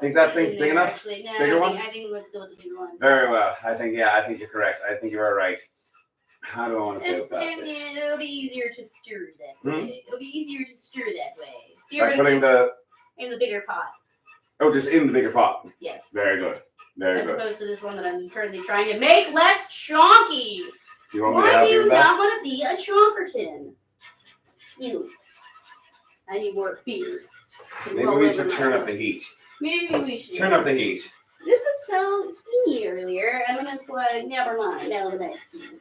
Think that thing's big enough? Actually, no, Bigger one? I think let's go with the bigger one. Very well. I think you're correct. I think you are right. How do I want to go about this? It'll be easier to stir that way. It'll be easier to stir that way. By putting the, in the bigger pot. oh, just in the bigger pot. Yes. Very good. Very As good. opposed to this one that I'm currently trying to make less chonky. Do you want me to Why help do you you with that? not want to be a chonkerton? Excuse. I need more beer. to Maybe roll we over should my turn up mouth. the heat. Maybe we should. Turn up the heat. This was so steamy earlier, and then it's like, never mind, now the next steam.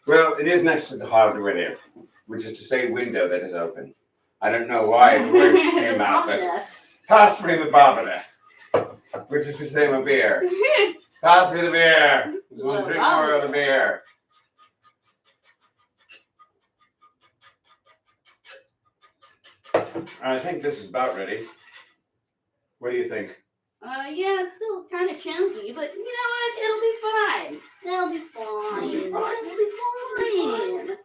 Well, it is next to the hot window, which is to say window that is open. I don't know why the words came out, but pass me the babada, which is to say my beer. Pass me the beer. We want to drink more of the beer. I think this is about ready. What do you think? Yeah, it's still kind of chunky, but you know what? It'll be fine. It'll be fine. It'll be fine. It'll be fine.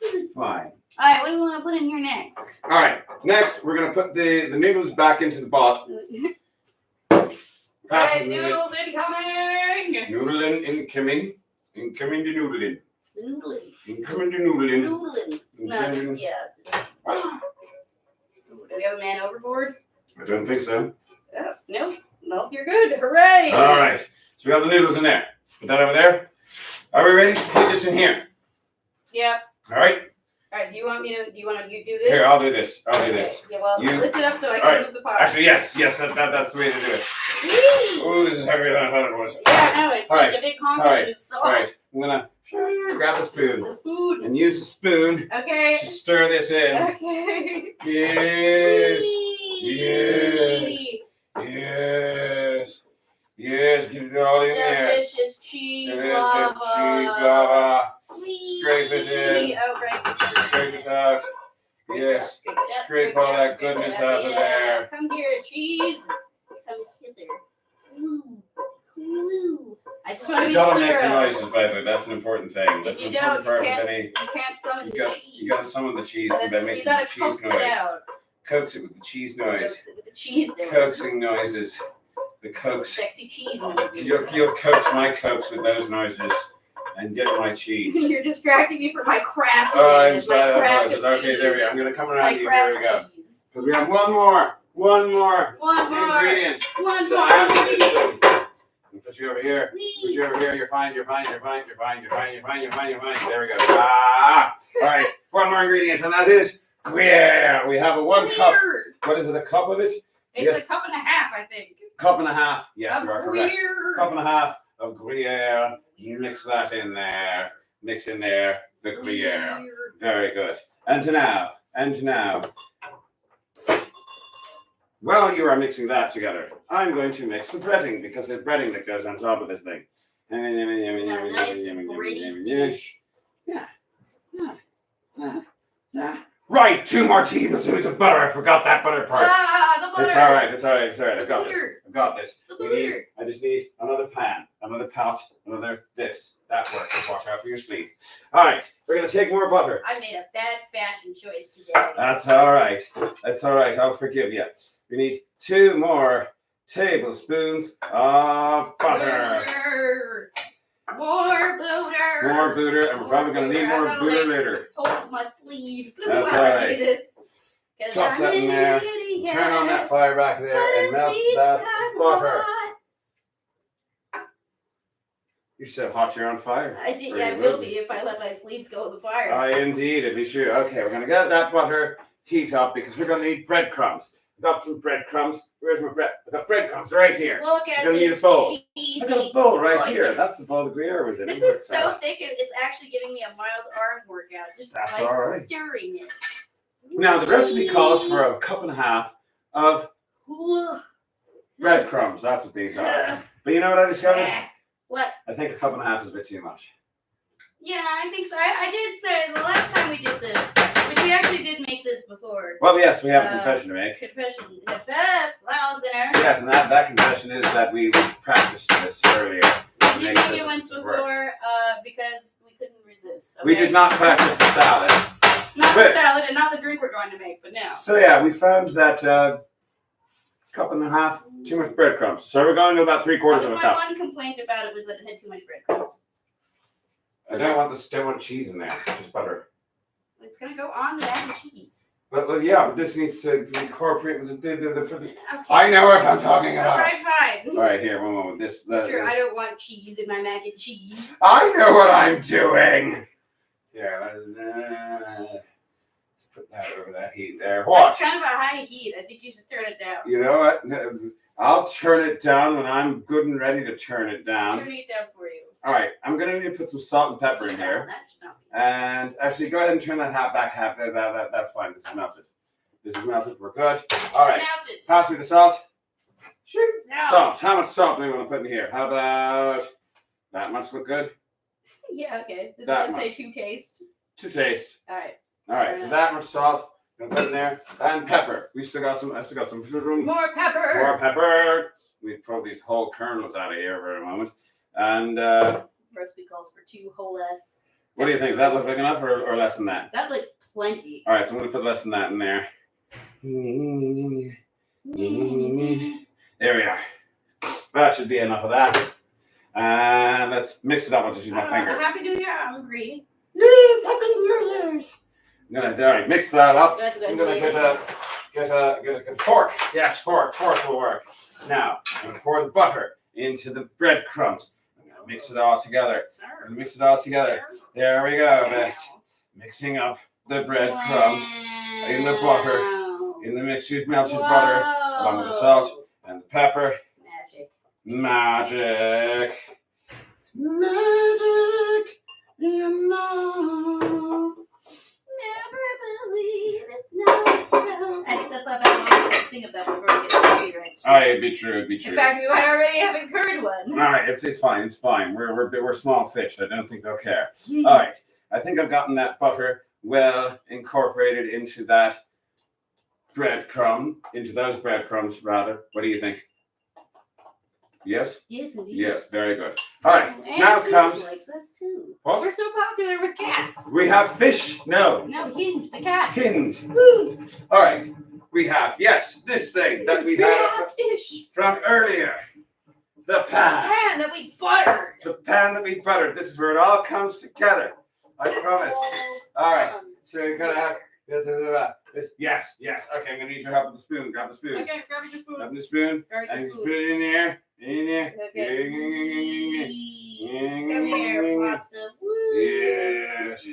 It'll be fine. All right, what do we want to put in here next? All right. Next, we're gonna put the noodles back into the pot. All right, noodles incoming. Noodling incoming. Incoming the noodling. Noodling. Incoming the noodling. Noodling. No, just, yeah. Do we have a man overboard? I don't think so. Oh, nope. Nope, you're good. Hooray! All right. So we got the noodles in there. Put that over there. Are we ready to put this in here? Yeah. All right. All right. Do you want to do this? Here, I'll do this. I'll do Okay. this. Yeah. Well, You- lift it up so I All can right. move the pot. Actually, yes. That's the way to do it. Whee! Oh, this is heavier than I thought it was. Yeah, no, it's All just right. a big All right. confidence sauce. All right. I'm gonna grab a spoon The spoon. and use a spoon Okay. to stir this in. Okay. Yes. Whee! Yes. Yes. Get it all in there. Delicious cheese Delicious lava. cheese lava. Whee! Scrape it in. Oh, great. Scrape it out. Scrape Yes. it up, Scrape it all up, that scrape it goodness up. out of Yeah. there. Come here, cheese. Come hither. Ooh. Ooh. I just want to You be gotta make clear the of- noises, by the way. That's an important thing. That's If an you don't, important part of any. you can't summon You the got, cheese. you gotta summon the cheese by You making the gotta cheese coax it noise. out. Coax it with the cheese noise. Coax it with the cheese noise. Coaxing noises. the cokes. Sexy cheese noises. You'll coax my cokes with those noises and get my cheese. You're distracting me from my craft. Oh, I'm my sorry. I craft of apologize. Okay, there we go. I'm going to come around My you. Here we craft go. cheese. Because we have one more ingredient. One So more after this ingredient. one, I'll put you over here. Put you over here. You're fine. You're fine. You're fine. You're fine. You're fine. You're fine. You're fine. You're fine. There we go. Ah! All right. One more ingredient, and that is Gruyere. We have a 1 cup. What is it? A cup of it? It's Yes. a cup and a half, I think. Cup and a half. Yes, Of you are correct. Gruyere. Cup and a half of Gruyere. You mix that in there. Mix in there the Gruyere. Very good. And now. While you are mixing that together, I'm going to mix the breading because there's breading that goes on top of this thing. Nice gritty fish. Yeah. Right, 2 more tablespoons of butter. I forgot that butter part. The butter. It's all right. It's all right. It's all right. The I've got butter. this. I've got this. The We need, butter. I just need another pan, another pot, another this. That works. Watch out for your sleeve. All right. We're going to take more butter. I made a bad fashion choice today. That's all right. That's all right. I'll forgive you. We need 2 more tablespoons of butter. More butter. More butter, and we're probably going to need more I'm butter gonna, later. Hold my sleeves That's while I alright. do this. 'Cause Toss I'm that in an there. idiot. Turn on that fire back there But and at melt least that I'm butter. hot. You're so hot you're on fire. I did, Or yeah, you I will be if I let my sleeves go in the fire. Indeed, it'd be true. Okay, we're going to get that butter heat up because we're going to need breadcrumbs. I've got some breadcrumbs. Where's my bread? I've got breadcrumbs right here. Look at You're gonna need this a bowl. cheesy. I've got a bowl right goodness. here. That's the bowl the Gruyere was in. This It is works so out. thick, it's actually giving me a mild arm workout just That's by all right. stirring it. Now, the recipe calls for a cup and a half of breadcrumbs. That's what these are. But you know what I discovered? What? I think a cup and a half is a bit too much. Yeah, I think so. I did say the last time we did this, which we actually did make this before. Well, yes, we have a confession to make. Confess, Wowzer. Yes, and that confession is that we practiced this earlier. We did make it once before because we couldn't resist. We okay? did not practice the salad. Not the salad and not the drink we're going to make, but now. So yeah, we found that cup and a half, too much breadcrumbs. So we're going to about 3/4 of a My cup. one complaint about it was that it had too much breadcrumbs. So I don't want cheese in there, just butter. It's going to go on the mac and cheese. But yeah, but this needs to incorporate with the Okay. I know what I'm talking about. All right, fine. All right, here, one moment. It's true. I don't want cheese in my mac and cheese. I know what I'm doing. Yeah, let's put that over that heat there. What? It's kind of a high heat. I think you should turn it down. You know what? I'll turn it down when I'm good and ready to turn it down. Turning it down for you. All right, I'm going to need to put some salt and pepper in here. That should not be. And actually, go ahead and turn that back half. That's fine. This is melted. This is melted. We're good. All right. It's melted. Pass me the salt. Salt. Salt. How much salt do we want to put in here? How about that much? Look good? Yeah, okay. Does That it just say much. to taste? To taste. All right. All right. So that much salt. Gonna put in there. And pepper. I still got some. More pepper. More pepper. We pull these whole kernels out of here for a moment. And Recipe calls for 2 whole S. what do you think? That looks like enough or less than that? That looks plenty. All right. So I'm going to put less than that in there. There we are. That should be enough of that. And let's mix it up. I'll just use my finger. Happy New Year, I'm hungry. Yes, Happy New Year's. I'm gonna mix that up. Good, I'm gonna get a fork. Yes, fork will work. Now I'm gonna pour the butter into the breadcrumbs. I'm gonna mix it all together. There we go, Bess. Mixing up the breadcrumbs in the butter, in the mixed melted butter, along with the salt and the pepper. Magic. It's magic. You know. Never believe it's not so. I think that's not bad. I'm going to sing of that before we get to copyright. Oh, it'd be true. In fact, we might already have incurred one. All right, it's fine. We're small fish. I don't think they'll care. All right, I think I've gotten that butter well incorporated into that into those breadcrumbs rather. What do you think? Yes? Yes, indeed. Yes, very good. All right, And now Hinge comes likes us too. what? We're so popular with cats. We have fish. No. No, Hinge, the cat. Hinge. All right, we have this thing that we had fish. from earlier. The pan. The pan that we buttered. The pan that we buttered. This is where it all comes together. I promise. All right. So you're gonna have this. Yes. Okay, I'm gonna need your help with the spoon. Grab the spoon. Okay, grabbing the spoon. Grab the spoon. And just put it in there. Okay. Come here, pasta. Woo. Yes.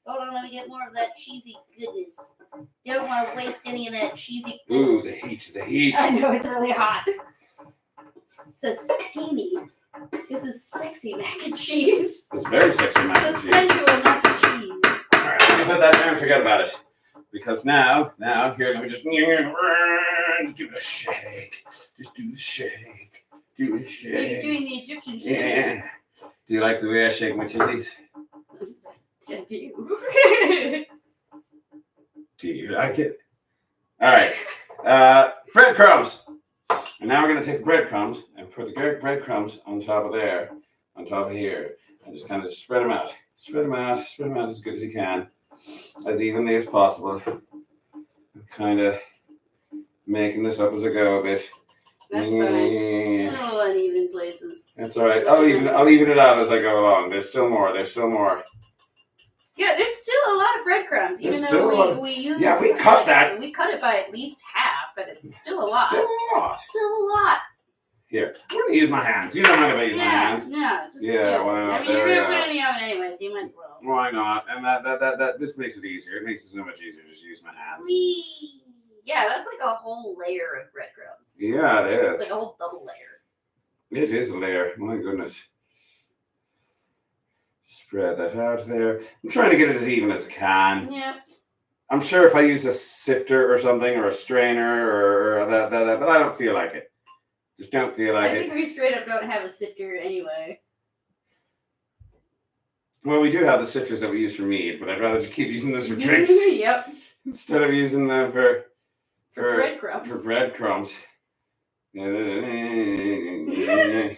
Hold on, let me get more of that cheesy goodness. Don't want to waste any of that cheesy Ooh, goodness. the heat. I know, it's really hot. So steamy. This is sexy mac and cheese. It's very sexy mac and It's a cheese. sensual mac and cheese. All right, let me put that down and forget about it. Because now, here, let me just do the shake. Just do the shake. Do the shake. You're doing the Egyptian shake. Yeah. Do you like the way I shake my chilies? I do. Do you like it? All right. Breadcrumbs. And now we're going to take the breadcrumbs and put the breadcrumbs on top of there, on top of here, and just kind of spread them out. Spread them out as good as you can, as evenly as possible. Kind of making this up as I go a bit. That's fine. A little uneven places. That's all right. I'll even it out as I go along. There's still more. Yeah, there's still a lot of breadcrumbs, even There's though we use. Yeah, we cut that. We cut it by at least half, but it's still a lot. Still a lot. Here, I'm going to use my hands. You don't mind if I use my hands. No, just Yeah, do it. well, I mean, you're gonna put it in the oven anyway, so you might as well. Why not? And that this makes it easier. It makes it so much easier to just use my hands. Yeah, that's like a whole layer of breadcrumbs. Yeah, it is. It's like a whole double layer. It is a layer. My goodness. Spread that out there. I'm trying to get it as even as I can. Yeah. I'm sure if I use a sifter or something, or a strainer, or that, but I don't feel like it. Just don't feel like it. I think we straight up don't have a sifter anyway. Well, we do have the sifters that we use for meat, but I'd rather just keep using those for drinks. Yep. Instead of using them for breadcrumbs. For breadcrumbs. This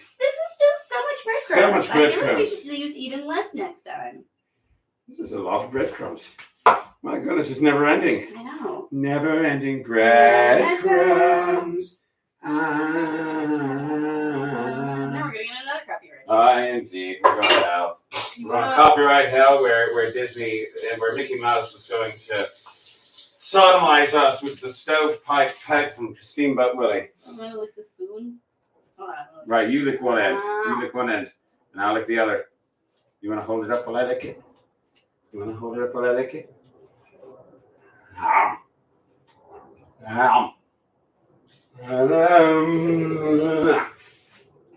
is still so much breadcrumbs. So much I feel like we breadcrumbs. should use even less next time. This is a lot of breadcrumbs. My goodness, it's never ending. I know. Never ending breadcrumbs. Now we're getting another copyright. Indeed. We're going to hell. We're on copyright hell where Disney and where Mickey Mouse is going to sodomize us with the stovepipe pipe from Steamboat Willie. I'm going to lick the spoon. Right, you lick one end. You lick one end. And I'll lick the other. You want to hold it up while I lick it? You want to hold it up while I lick it? All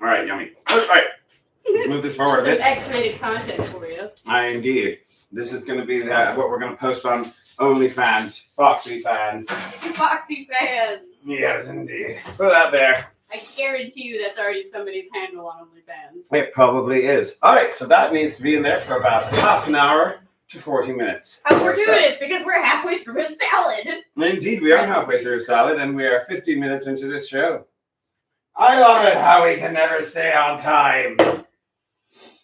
right, yummy. All right, let's move this forward a bit. Some X-rated content for you. Indeed. This is going to be what we're going to post on OnlyFans, Foxy fans. Foxy fans. Yes, indeed. Put that there. I guarantee you that's already somebody's handle on OnlyFans. It probably is. All right, so that needs to be in there for about half an hour to 40 minutes. We're doing it because we're halfway through a salad. Indeed, we are halfway through a salad, and we are 15 minutes into this show. I love it how we can never stay on time.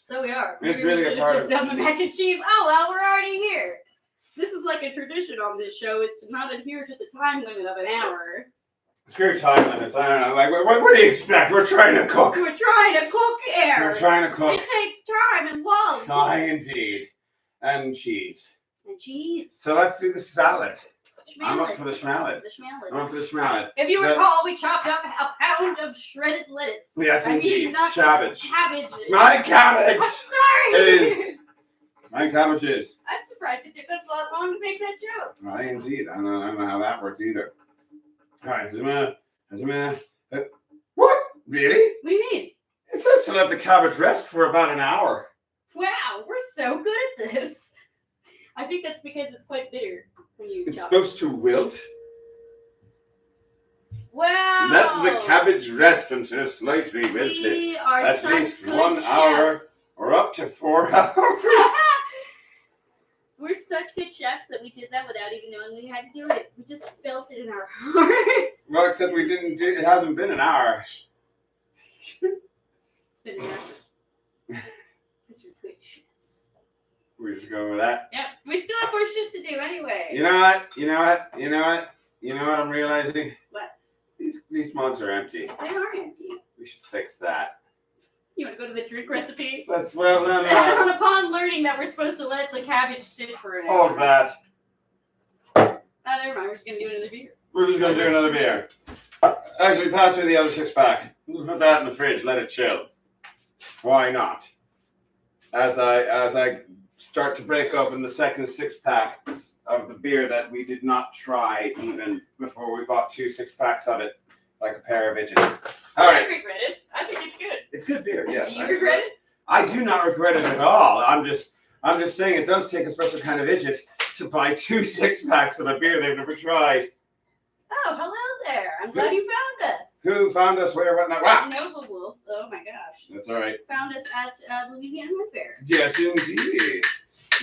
So we are. It's Maybe really we should a have part just done the mac and cheese. Oh, well, we're already here. This is like a tradition on this show, is to not adhere to the time limit of an hour. Screw time limits. I don't know. Like, what do you expect? We're trying to cook. We're trying to cook here. We're trying to cook. It takes time and love. Aye, indeed. And cheese. And cheese. So let's do the salad. I'm up Schmallet. for the schmallet. The schmallet. I'm up for the schmallet. If you recall, we chopped up a pound of shredded lettuce. Yes, indeed. Not Cabbage. Cabbage. My cabbage I'm sorry. is. My cabbage is. I'm surprised it took us that long to make that joke. Aye, indeed. I don't know how that worked either. All right. What? Really? What do you mean? It says to let the cabbage rest for about an hour. Wow, we're so good at this. I think that's because it's quite bitter when you It's chop supposed to wilt. Wow. Let the cabbage rest until slightly wilted. We are At such least good 1 hour. chefs. Or up to 4 hours. We're such good chefs that we did that without even knowing we had to do it. We just felt it in our hearts. Well, except we didn't do it. Hasn't been an hour. It's been an hour. Because we're good chefs. We're just going with that. Yep, we still have more shit to do anyway. You know what I'm realizing? What? These mugs are empty. They are empty. We should fix that. You want to go to the drink recipe? That's well done. Upon learning that we're supposed to let the cabbage sit for an hour. Hold that. Never mind. We're just gonna do another beer. We're just gonna do another beer. Actually, pass me the other 6-pack. Put that in the fridge. Let it chill. Why not? As I start to break open the second 6-pack of the beer that we did not try even before we bought 2 6-packs of it, like a pair of idiots. All right. I regret it. I think it's good. It's good beer. Yes. Do you regret it? I do not regret it at all. I'm just saying it does take a special kind of idiot to buy 2 6-packs of a beer they've never tried. Oh, hello there. I'm glad you found us. Who found us? Where? What? Not? Wow. Nova Wolf. Oh my gosh. That's all right. Found us at Louisiana Fair. Yes, indeed.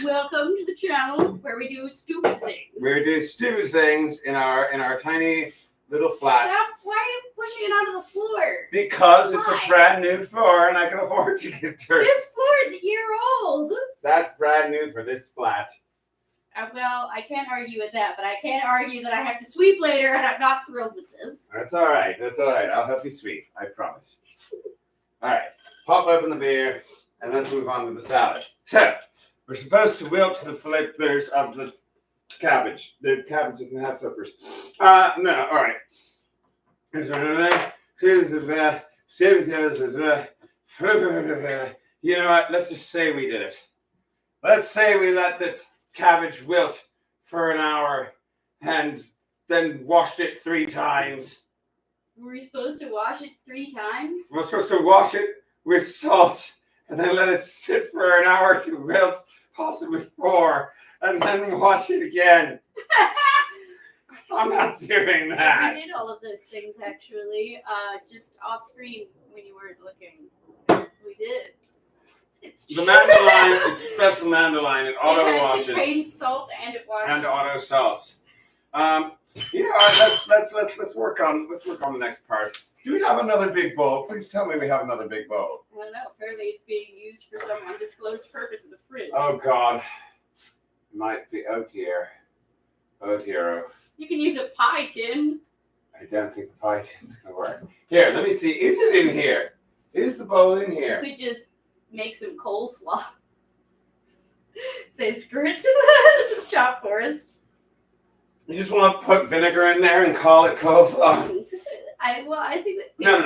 Welcome to the channel where we do stupid things. We do stupid things in our tiny little flat. Stop! Why are you pushing it onto the floor? Because it's Why? a brand new floor and I can afford to get dirt. This floor is a year old. That's brand new for this flat. Well, I can't argue with that, but I can't argue that I have to sweep later, and I'm not thrilled with this. That's all right. That's all right. I'll help you sweep. I promise. All right. Pop open the beer and let's move on to the salad. So we're supposed to wilt the flippers of the cabbage. The cabbage doesn't have flippers. No. All right. You know what? Let's just say we did it. Let's say we let the cabbage wilt for an hour and then washed it 3 times. Were we supposed to wash it 3 times? We're supposed to wash it with salt and then let it sit for an hour to wilt, possibly 4, and then wash it again. I'm not doing that. We did all of those things actually, just off screen when you weren't looking. We did. It's the Mandalay, it's special Mandalay. It auto washes. It contains salt and it washes. And auto salts. You know what? Let's work on the next part. Do we have another big bowl? Please tell me we have another big bowl. I don't know. Apparently, it's being used for some undisclosed purpose in the fridge. Oh God, might be. Oh dear. Oh dear. You can use a pie tin. I don't think the pie tin's gonna work. Here, let me see. Is it in here? Is the bowl in here? You could just make some coleslaw. Say screw it to the chop forest. You just want to put vinegar in there and call it coleslaw? I think that. No.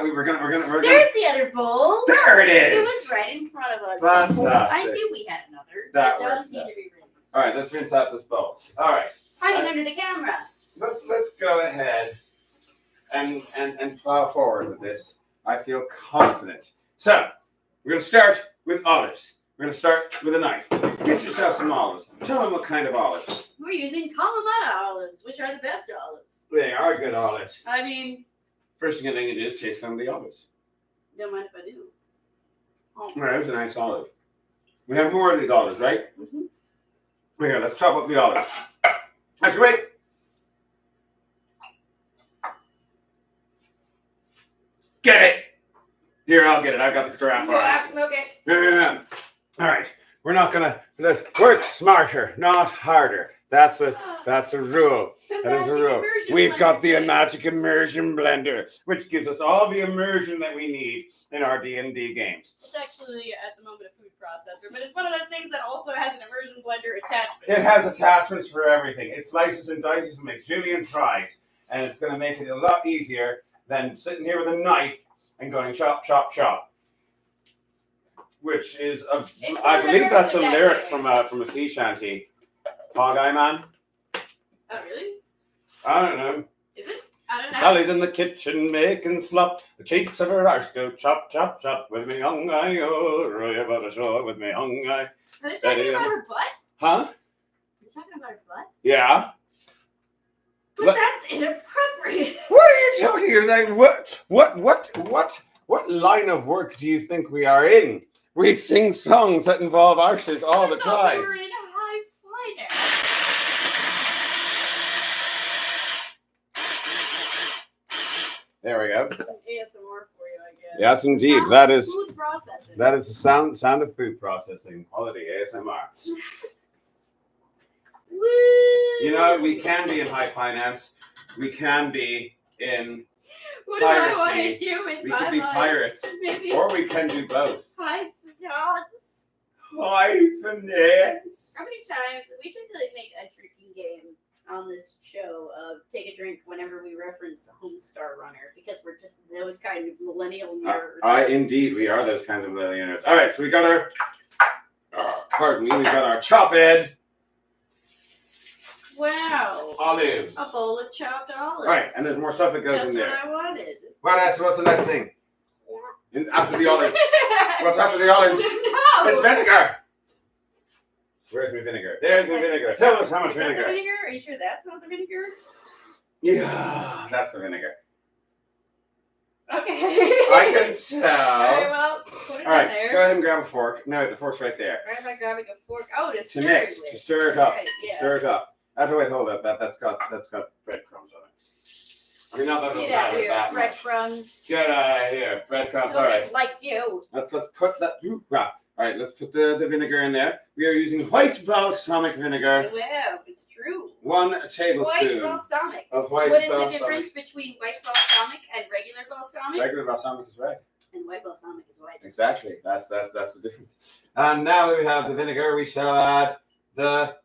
We're gonna. There's the other bowl. There it is. It was right in front of us. Fantastic. I knew we had another. That it works. does need to be rinsed. All right, let's rinse out this bowl. All right. Hiding under the camera. Let's go ahead and plow forward with this. I feel confident. So we're gonna start with olives. We're gonna start with a knife. Get yourself some olives. Tell them what kind of olives. We're using Kalamata olives, which are the best olives. They are good olives. I mean, first thing you do is taste some of the olives. Don't mind if I do. Oh. All right, that's a nice olive. We have more of these olives, right? Mm-hmm. Here, let's chop up the olives. That's great. Get it. Here, I'll get it. I've got the giraffe arms. Okay. Yeah. All right. We're not gonna. Let's work smarter, not harder. That's a rule. That is a rule. We've got the magic immersion blender, which gives us all the immersion that we need in our D&D games. It's actually at the moment a food processor, but it's one of those things that also has an immersion blender attachment. It has attachments for everything. It slices and dices and makes julienne fries, and it's going to make it a lot easier than sitting here with a knife and going chop, chop, chop. Which is I believe that's a lyric from a sea shanty. Hog Eye Man. Oh really? I don't know. Is it? I don't know. Sally's in the kitchen making slop. The cheeks of her arse go chop, chop, chop with me young eye. Oh, row about the shore with me young eye. Are they talking about her butt? Huh? Are they talking about her butt? Yeah. But that's inappropriate. What are you talking about? What line of work do you think we are in? We sing songs that involve arses all the time. We were in a high flight. There we go. Some ASMR for you, I guess. Yes, indeed. Sound That is food processing. that is the sound of food processing. Quality ASMR. Woo! You know, we can be in high finance. We can be in What do I want to piracy. do with We my could be life? pirates, Maybe or we can do both. hypnots. Hyphenates. How many times we should like make a drinking game on this show of take a drink whenever we reference Homestar Runner because we're just those kind of millennial nerds. Indeed, we are those kinds of millennial nerds. All right, so we got our. Pardon me, we got our chop-ed. Wow. Olives. A bowl of chopped olives. All right, and there's more stuff that goes Just in there. what I wanted. Well, so what's the next thing? After the olives. What's after the olives? No. It's vinegar. Where's my vinegar? There's my vinegar. Tell us how much Is that vinegar. the vinegar? Are you sure that's not the vinegar? Yeah, that's the vinegar. Okay. I can tell. All right, well, put it All right, in there. go ahead and grab a fork. No, the fork's right there. Why am I grabbing a fork? Oh, to stir To mix, it with. to stir it up. Right, yeah. Stir it up. Wait, hold up. That's got breadcrumbs on it. I mean, not that Get it out of matters here, that much. breadcrumbs. Get out of here, breadcrumbs. All Nobody right. likes you. Let's put that. All right, let's put the vinegar in there. We are using white balsamic vinegar. Wow, it's true. 1 tablespoon White balsamic. of white What is balsamic. the difference between white balsamic and regular balsamic? Regular balsamic is red. And white balsamic is white. Exactly. That's the difference. And now that we have the vinegar, we shall add the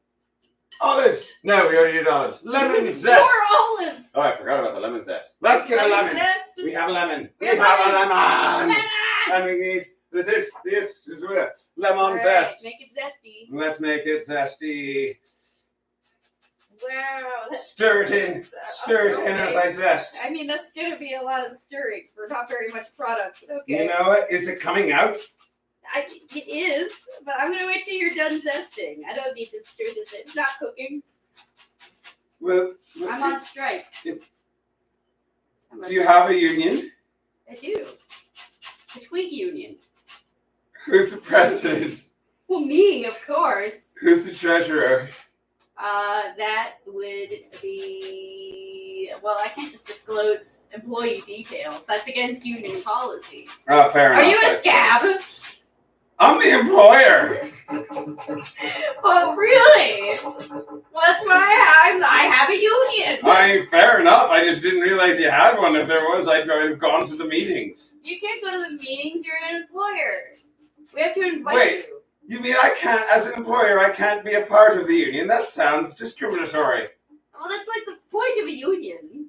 olives. No, we already did olives. Lemon zest. More olives. Oh, I forgot about the lemon zest. Let's get a lemon. Zest. We have a lemon. We We have have a lemon. lemon. And we need this lemon All right, zest. make it zesty. Let's make it zesty. Wow. That's, Stir it in. Stir it in as I zest. I mean, that's going to be a lot of stirring for not very much product. But okay. You know what? Is it coming out? It is, but I'm going to wait till you're done zesting. I don't need to stir this in. It's not cooking. Well, I'm on strike. Do you have a union? I do. The Twig Union. Who's the president? Well, me, of course. Who's the treasurer? That would be. Well, I can't just disclose employee details. That's against union policy. Oh, fair enough. Are you a scab? I'm the employer. Oh, really? Well, that's why I have a union. Fair enough. I just didn't realize you had one. If there was, I'd have gone to the meetings. You can't go to the meetings. You're an employer. We have to invite Wait. you. You mean I can't, as an employer, I can't be a part of the union? That sounds discriminatory. Well, that's like the point of a union.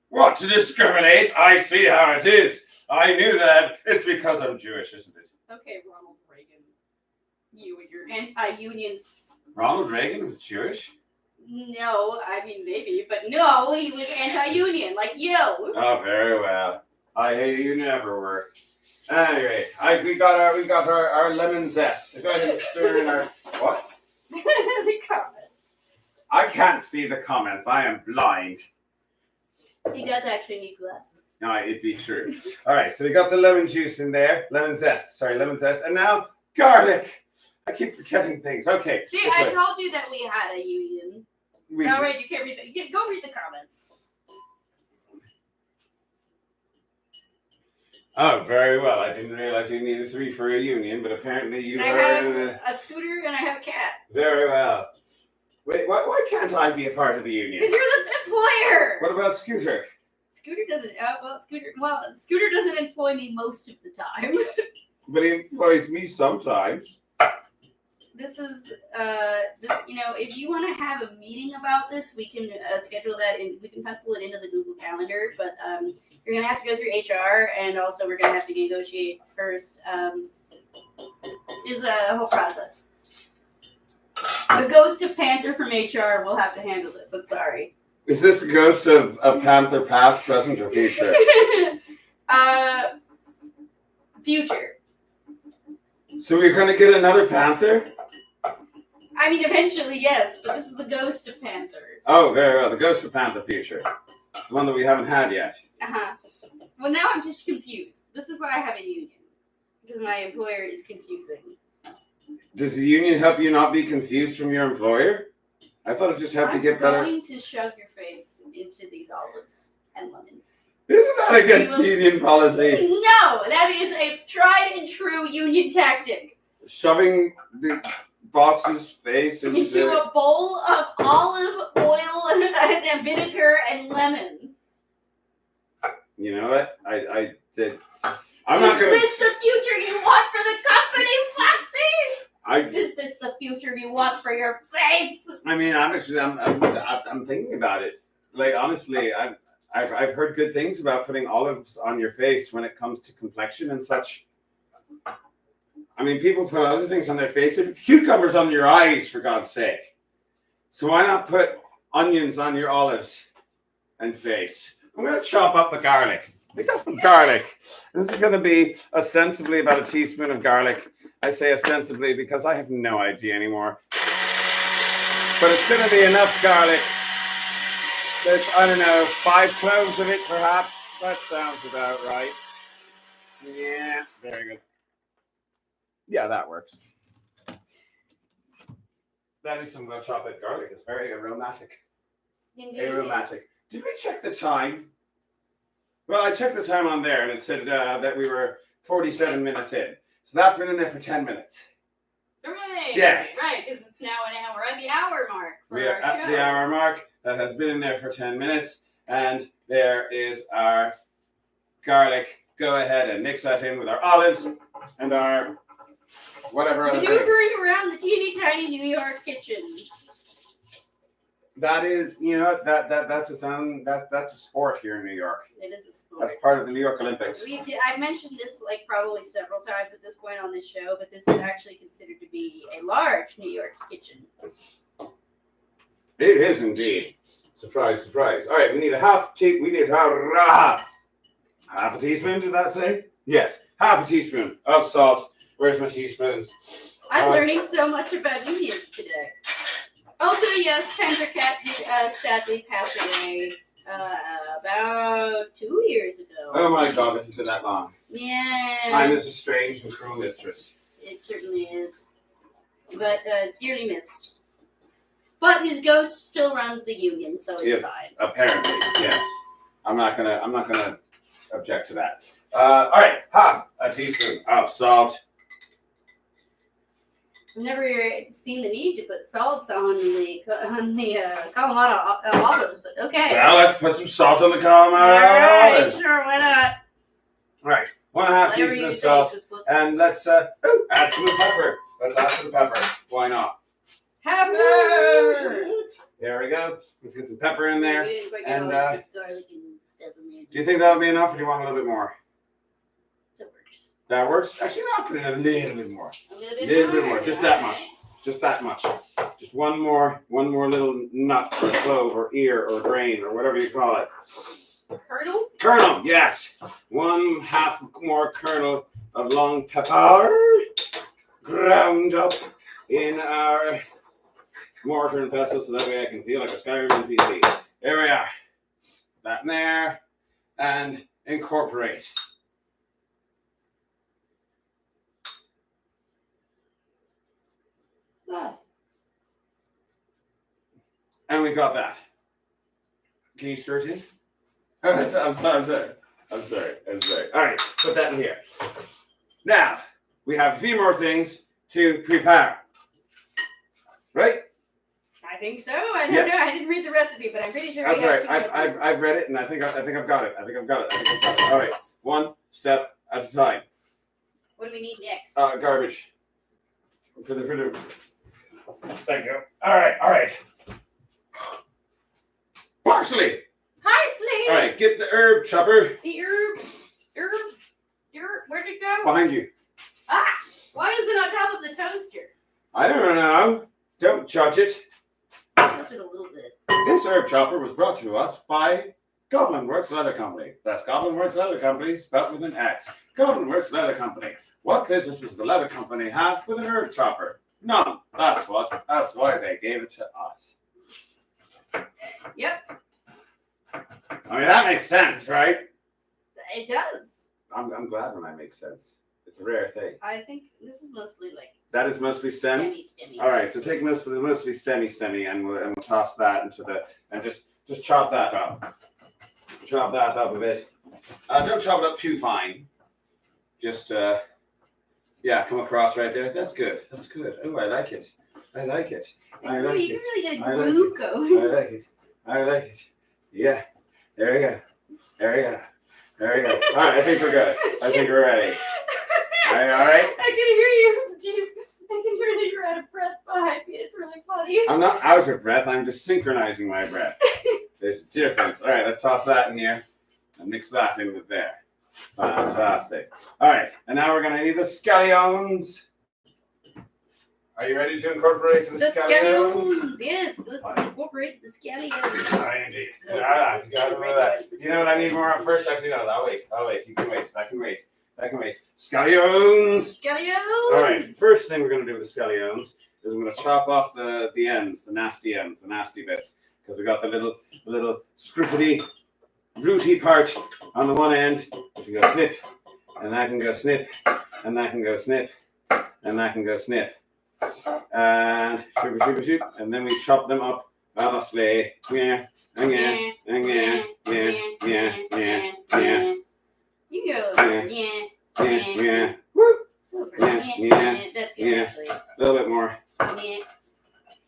What, to discriminate? I see how it is. I knew that. It's because I'm Jewish, isn't it? Okay, Ronald Reagan. You and your anti-unions. Ronald Reagan was Jewish? No, I mean maybe, but no, he was anti-union, like you. Oh, very well. I hate you never were. Anyway, we got our lemon zest. Go ahead and stir in our what? The comments. I can't see the comments. I am blind. He does actually need glasses. No, it'd be true. All right, so we got the lemon juice in there, lemon zest, and now garlic. I keep forgetting things. Okay. See, I told you that we had a union. No, wait, you can't read that. Go read the comments. Oh, very well. I didn't realize you needed 3 for a union, but apparently you I have a scooter and I have a cat. Very well. Wait, why can't I be a part of the union? Because you're the employer. What about Scooter? Scooter doesn't. Scooter doesn't employ me most of the time. But he employs me sometimes. This is, if you want to have a meeting about this, we can schedule that in. We can pencil it into the Google Calendar. But you're gonna have to go through HR, and also we're gonna have to negotiate first. Is a whole process. The ghost of Panther from HR will have to handle this. I'm sorry. Is this a ghost of a Panther past, present, or future? Future. So we're going to get another Panther? I mean, eventually, yes, but this is the ghost of Panther. Oh, very well. The ghost of Panther future. The one that we haven't had yet. Uh-huh. Well, now I'm just confused. This is why I have a union. Because my employer is confusing. Does the union help you not be confused from your employer? I thought it just helped you get better. I'm going to shove your face into these olives and lemon. Isn't that against union policy? No, that is a tried and true union tactic. Shoving the boss's face into a bowl of olive oil and vinegar and lemon. You know what? I did. I'm not Is gonna. this the future you want for the company, Foxy? Is this the future you want for your face? I mean, I'm thinking about it. Like honestly, I've heard good things about putting olives on your face when it comes to complexion and such. I mean, people put other things on their face. Cucumbers on your eyes, for God's sake. So why not put onions on your olives and face? I'm going to chop up the garlic. We got some garlic. This is going to be ostensibly about a teaspoon of garlic. I say ostensibly because I have no idea anymore. But it's going to be enough garlic. There's, I don't know, 5 cloves of it perhaps. That sounds about right. Yeah, very good. Yeah, that works. That is some good chopped garlic. It's very aromatic. Indeed. Aromatic. Did we check the time? Well, I checked the time on there and it said that we were 47 minutes in. So that's been in there for 10 minutes. Hooray! Yeah. Right, because it's now an hour. We're at the hour mark for We are our at show. the hour mark. That has been in there for 10 minutes. And there is our garlic. Go ahead and mix that in with our olives and our whatever other things. Maneuvering around the teeny tiny New York kitchen. That is, you know, that's its own. That's a sport here in New York. It is a sport. That's part of the New York Olympics. I've mentioned this like probably several times at this point on this show, but this is actually considered to be a large New York kitchen. It is indeed. Surprise, surprise. All right, we need a half teaspoon. We need half a teaspoon. Does that say? Yes, half a teaspoon of salt. Where's my teaspoons? I'm learning so much about unions today. Also, yes, Sandra Cat did sadly pass away about 2 years ago. Oh my God, this has been that long. Yeah. Time is a strange and cruel mistress. It certainly is. But dearly missed. But his ghost still runs the union, so it's fine. Apparently, yes. I'm not gonna object to that. All right, half a teaspoon of salt. I've never seen the need to put salts on the Kalamata olives, but okay. Well, let's put some salt on the calamari. All right, sure, why not? All right, 1.5 teaspoons of salt, and let's add some pepper. Let's add some pepper. Why not? Pepper. There we go. Let's get some pepper in there. And garlic and stuff in there. do you think that'll be enough, or do you want a little bit more? That works. That works. Actually, no, I'll put in a little bit more. A little bit more. Just that much. Just that much. Just one more little nut or clove or ear or grain or whatever you call it. Kernel? Kernel, yes. 1/2 more kernel of long pepper ground up in our mortar and pestle so that way I can feel like a Skyrim PC. There we are. That in there. And incorporate. And we got that. Can you stir it in? Oh, I'm sorry. All right, put that in here. Now, we have a few more things to prepare. Right? I think so. I don't know. I didn't read the recipe, but I'm pretty sure That's we have right. I've read it, and I think I've got it. All right, one step at a time. What do we need next? Garbage. For the. Thank you. All right. Parsley. Parsley. All right, get the herb chopper. The herb. Where'd it go? Behind you. Why is it on top of the toaster? I don't know. Don't judge it. Touch it a little bit. This herb chopper was brought to us by Goblin Works Leather Company. That's Goblin Works Leather Company, spelled with an X. Goblin Works Leather Company. What business does the leather company have with an herb chopper? None. That's why they gave it to us. Yep. I mean, that makes sense, right? It does. I'm glad when that makes sense. It's a rare thing. I think this is mostly like. That is mostly stem? Stemmy. All right, so take mostly stemmy, and we'll toss that into and just chop that up. Chop that up a bit. Don't chop it up too fine. Just come across right there. That's good. Oh, I like it. You really get a groove going. I like it. Yeah. There you go. There you go. All right, I think we're good. I think we're ready. All right. I can hear you, Jim. I can hear that you're out of breath behind me. It's really funny. I'm not out of breath. I'm just synchronizing my breath. There's a difference. All right, let's toss that in here and mix that in with there. Fantastic. All right, and now we're going to need the scallions. Are you ready to incorporate the scallions? Yes, let's incorporate the scallions. Indeed. You know what I need more of first? Actually, no, I'll wait. You can wait. I can wait. Scallions. All right, first thing we're going to do with the scallions is I'm going to chop off the ends, the nasty bits, because we got the little scruffy, rooty part on the one end. So you go snip, and that can go snip, and that can go snip, and that can go snip. And shoot, and then we chop them up obviously. Yeah. You go yeah. Woo. That's good actually. A little bit more.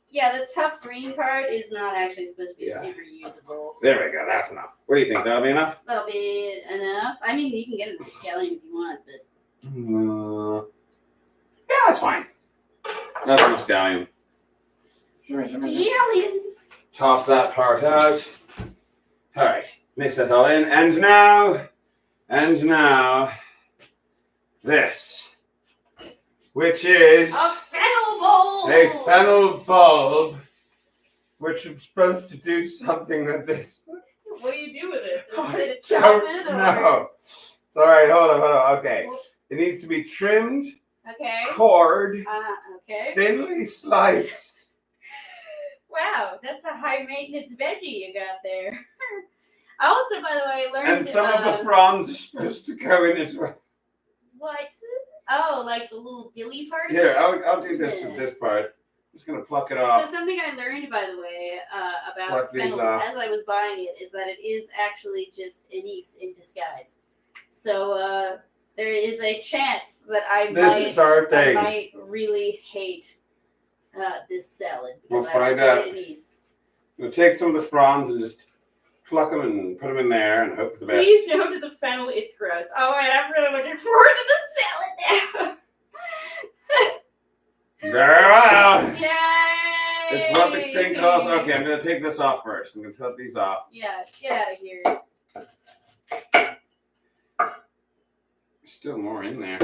Yeah, the tough green part is not actually supposed to be super usable. There we go, that's enough. What do you think? That'll be enough? That'll be enough. I mean, you can get a scallion if you want, but yeah, that's fine. That's enough scallion. Scallion. Toss that part out. All right, mix that all in, and now, this, which is a fennel bulb. A fennel bulb, which is supposed to do something with this. What do you do with it? Is it I don't know. It's all right. Hold on. Okay, it needs to be trimmed. Okay. Cored. Okay. Thinly sliced. Wow, that's a high maintenance veggie you got there. I also, by the way, learned. And some of the fronds are supposed to go in as well. What? Oh, like the little dilly parts? Here, I'll do this with this part. I'm just going to pluck it off. So something I learned, by the way, about fennel as I was buying it is that it is actually just anise in disguise. So there is a chance that I might really hate this salad because we'll find out. Anise. We'll take some of the fronds and just pluck them and put them in there and hope for the best. Please note to the fennel, it's gross. All right, I'm really looking forward to the salad now. Very well. Yay! It's what the thing calls. Okay, I'm going to take this off first. I'm going to cut these off. Yeah, get out of here. There's still more in there.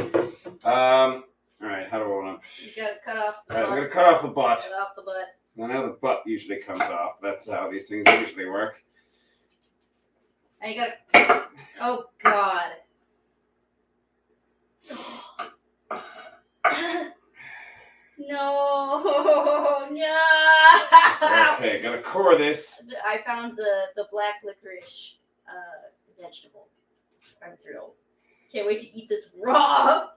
All right, how do I want to? You got to cut off the butt. I'm going to cut off the butt. Cut off the butt. I know the butt usually comes off. That's how these things usually work. And you got to. Oh, God. No. Okay, gotta core this. I found the black licorice vegetable. I'm thrilled. Can't wait to eat this raw.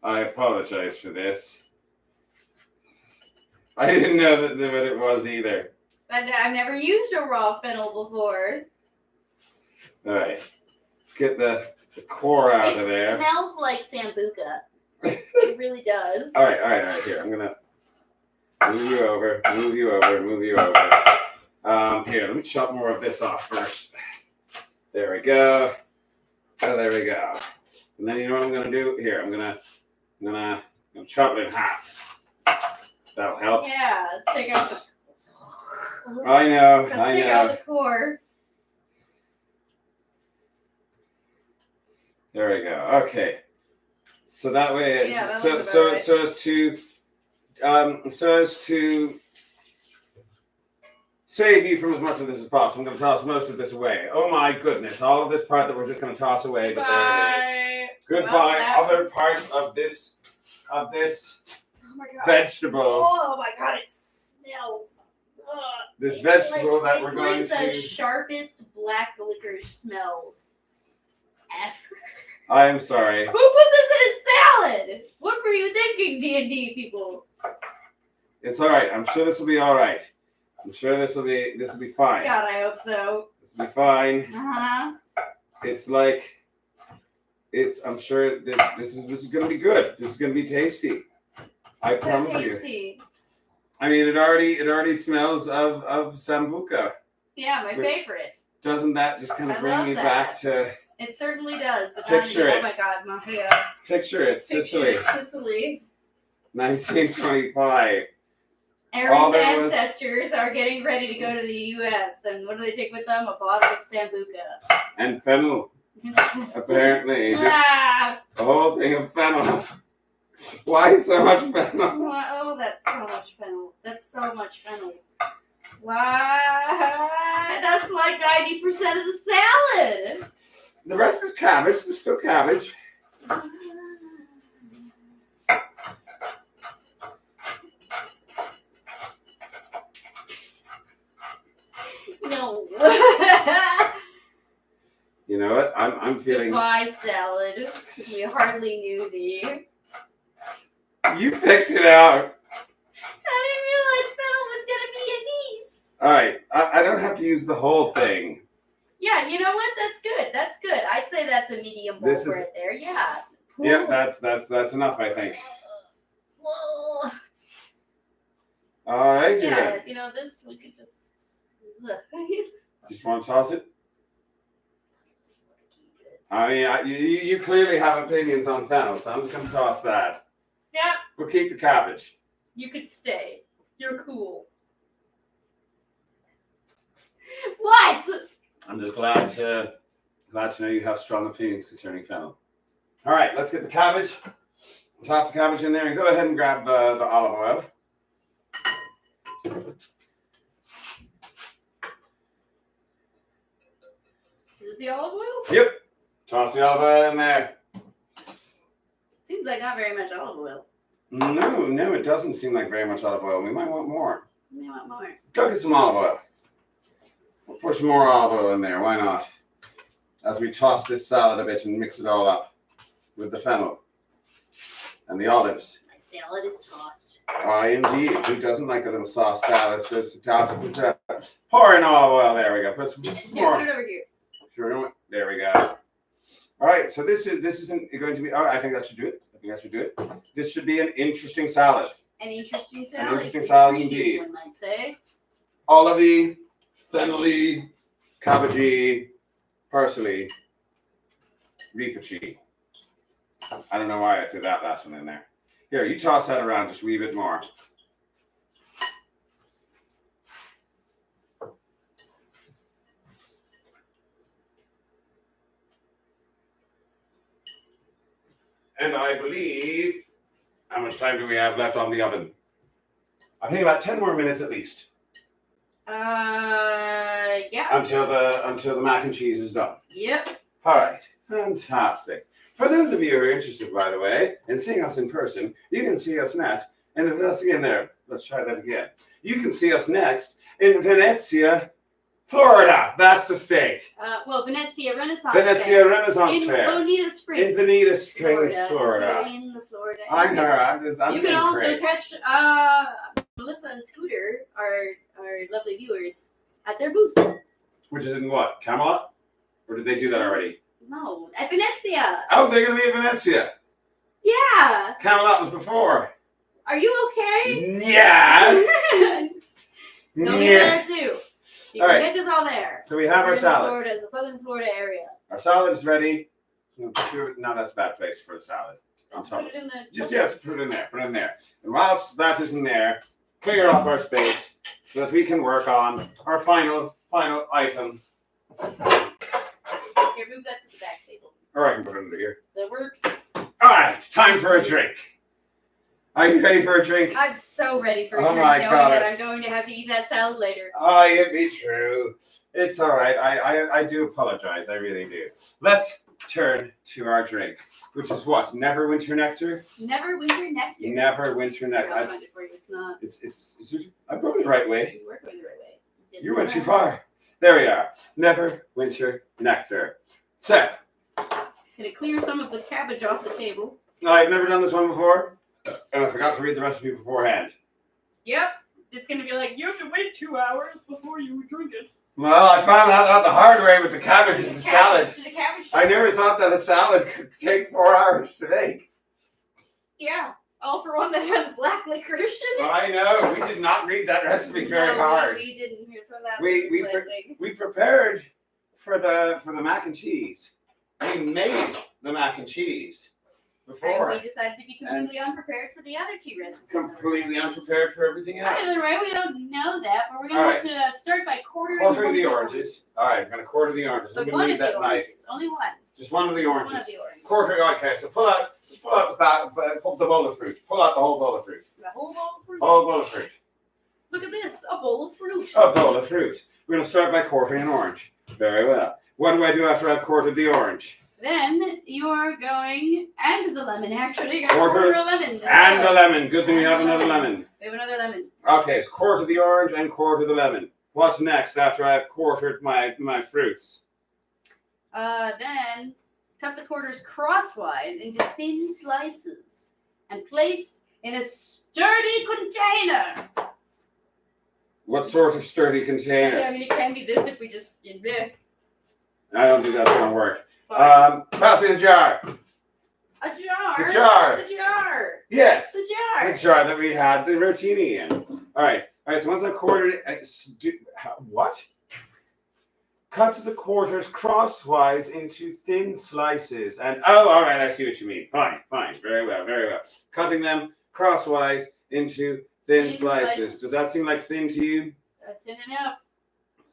I apologize for this. I didn't know what it was either. I've never used a raw fennel before. All right, let's get the core out of there. It smells like sambuca. It really does. All right. Here, I'm gonna move you over. Here, let me chop more of this off first. There we go. Oh, there we go. And then you know what I'm gonna do? Here, I'm gonna chop it in half. That'll help. Yeah, let's take out the. I know. Let's take out the core. There we go. Okay. So that way, yeah, so as to save you from as much of this as possible, I'm going to toss most of this away. Oh my goodness! All of this part that we're just going to toss away, but there it is. Goodbye. Other parts of this oh my God. vegetable. Oh my God! It smells. This vegetable that we're going to. It's like the sharpest black licorice smell ever. I'm sorry. Who put this in a salad? What were you thinking, D&D people? It's all right. I'm sure this will be all right. I'm sure this will be fine. God, I hope so. This will be fine. I'm sure this is going to be good. This is going to be tasty. I promise you. I mean, it already smells of sambuca. Yeah, my favorite. Doesn't that just kind of I bring love me that. back to It certainly does. But Picture oh it. my God, my picture it, Sicily, Sicily. 1925. All Aaron's there was- ancestors are getting ready to go to the U.S. And what do they take with them? A bottle of Sambuca. And fennel, apparently. Just Ah! a whole thing of fennel. Why so much fennel? Oh, that's so much fennel. That's so much fennel. Why? That's like 90% of the salad. The rest is cabbage. There's still cabbage. No. You know what? I'm feeling. Goodbye, salad. We hardly knew thee. You picked it out. I didn't realize fennel was gonna be a niece. All right. I don't have to use the whole thing. Yeah, you know what? That's good. That's good. I'd say that's a medium bowl This is- right there. Yeah. Yeah, that's enough, I think. Well, All right, yeah, you know, this we could just. Just want to toss it? I mean, you clearly have opinions on fennel, so I'm just going to toss that. Yeah, We'll keep the cabbage. you could stay. You're cool. What? I'm just glad to know you have strong opinions concerning fennel. All right, let's get the cabbage. Toss the cabbage in there and go ahead and grab the olive oil. Is this the olive oil? Yep. Toss the olive oil in there. Seems like not very much olive oil. No, it doesn't seem like very much olive oil. We might want more. You want more? Go get some olive oil. We'll pour some more olive oil in there. Why not? As we toss this salad a bit and mix it all up with the fennel and the olives. My salad is tossed. Indeed. Who doesn't like a little sauce salad? So toss the pour in olive oil. There we go. Put some Yeah, more. put it over here. Sure. There we go. All right. So this isn't going to be. Oh, I think that should do it. This should be an interesting salad. An interesting salad. An interesting salad Intriguing, indeed. one might say. Olivey, fennelly, cabbagey, parsley, repachy. I don't know why I threw that last one in there. Here, you toss that around just a wee bit more. And I believe, how much time do we have left on the oven? I think about 10 more minutes at least. Yeah. Until the mac and cheese is done. Yep. All right, fantastic. For those of you who are interested, by the way, in seeing us in person, you can see us next. And let's again there. Let's try that again. You can see us next in Venezia, Florida. That's the state. Well, Venezia Renaissance Venezia Fair. Renaissance In Fair. Bonita Springs. In Bonita Springs, Florida. We're in the Florida I'm area. her. I'm You doing can also great. catch Melissa and Scooter, our lovely viewers, at their booth. Which is in what? Camelot? Or did they do that already? No, at Venezia. Oh, they're going to be in Venezia. Yeah. Camelot was before. Are you okay? Yes. They'll be Yeah. there too. You All can right. catch us all there. So we have We're our in salad. Florida, it's a southern Florida area. Our salad is ready. No, that's a bad place for the salad. I'm Let's sorry. put it in the. Just put it in there. Put it in there. And whilst that is in there, clear off our space so that we can work on our final item. Here, move that to the back table. Or I can put it under here. That works. All right, time for a drink. Are you ready for a drink? I'm so ready for a Oh drink, my knowing God. that I'm going to have to eat that salad later. Oh, it be true. It's all right. I do apologize. I really do. Let's turn to our drink, which is what? Neverwinter Nectar? Neverwinter Nectar. Neverwinter Nectar. I'll find it for you. It's not. It's I'm going the right way. You were going the right way. Didn't You went too know. far. There we are. Neverwinter Nectar. So, Gonna clear some of the cabbage off the table. I've never done this one before, and I forgot to read the recipe beforehand. Yep. It's gonna be like, you have to wait 2 hours before you drink it. Well, I found that out the hard way with the cabbage and the salad. The cabbage. I never thought that a salad could take 4 hours to make. Yeah. All for one that has black licorice in it. I know. We did not read that recipe very No, hard. We didn't hear from that. We slightly. We prepared for the mac and cheese. We made the mac and cheese before. And we decided to be completely unprepared for the other 2 recipes. Completely unprepared for everything else. Either way, we don't know that, but we're going to start by quartering the oranges. All right, I'm going to quarter the oranges. But I'm going to need that knife. Only one. Just one of the oranges. One of the oranges. Quarter. Okay, so pull out the bowl of fruit. Pull out the whole bowl of fruit. The whole bowl of fruit. Whole bowl of fruit. Look at this, a bowl of fruit. A bowl of fruit. We're going to start by quartering an orange. Very well. What do I do after I've quartered the orange? Then you're going, and the lemon actually, you're going to quarter a lemon. And the lemon. Good thing we have another lemon. We have another lemon. Okay, so quarter the orange and quarter the lemon. What's next after I've quartered my fruits? Then cut the quarters crosswise into thin slices and place in a sturdy container. What sort of sturdy container? Yeah, I mean, it can be this if we just... I don't think that's going to work. Pass me the jar. A jar? The jar. The jar. Yes. The jar. The jar that we had the rotini in. All right, so once I've quartered it... what? Cut the quarters crosswise into thin slices. And, oh, all right, I see what you mean. Fine. Very well. Cutting them crosswise into thin slices. Does that seem like thin to you? Thin enough.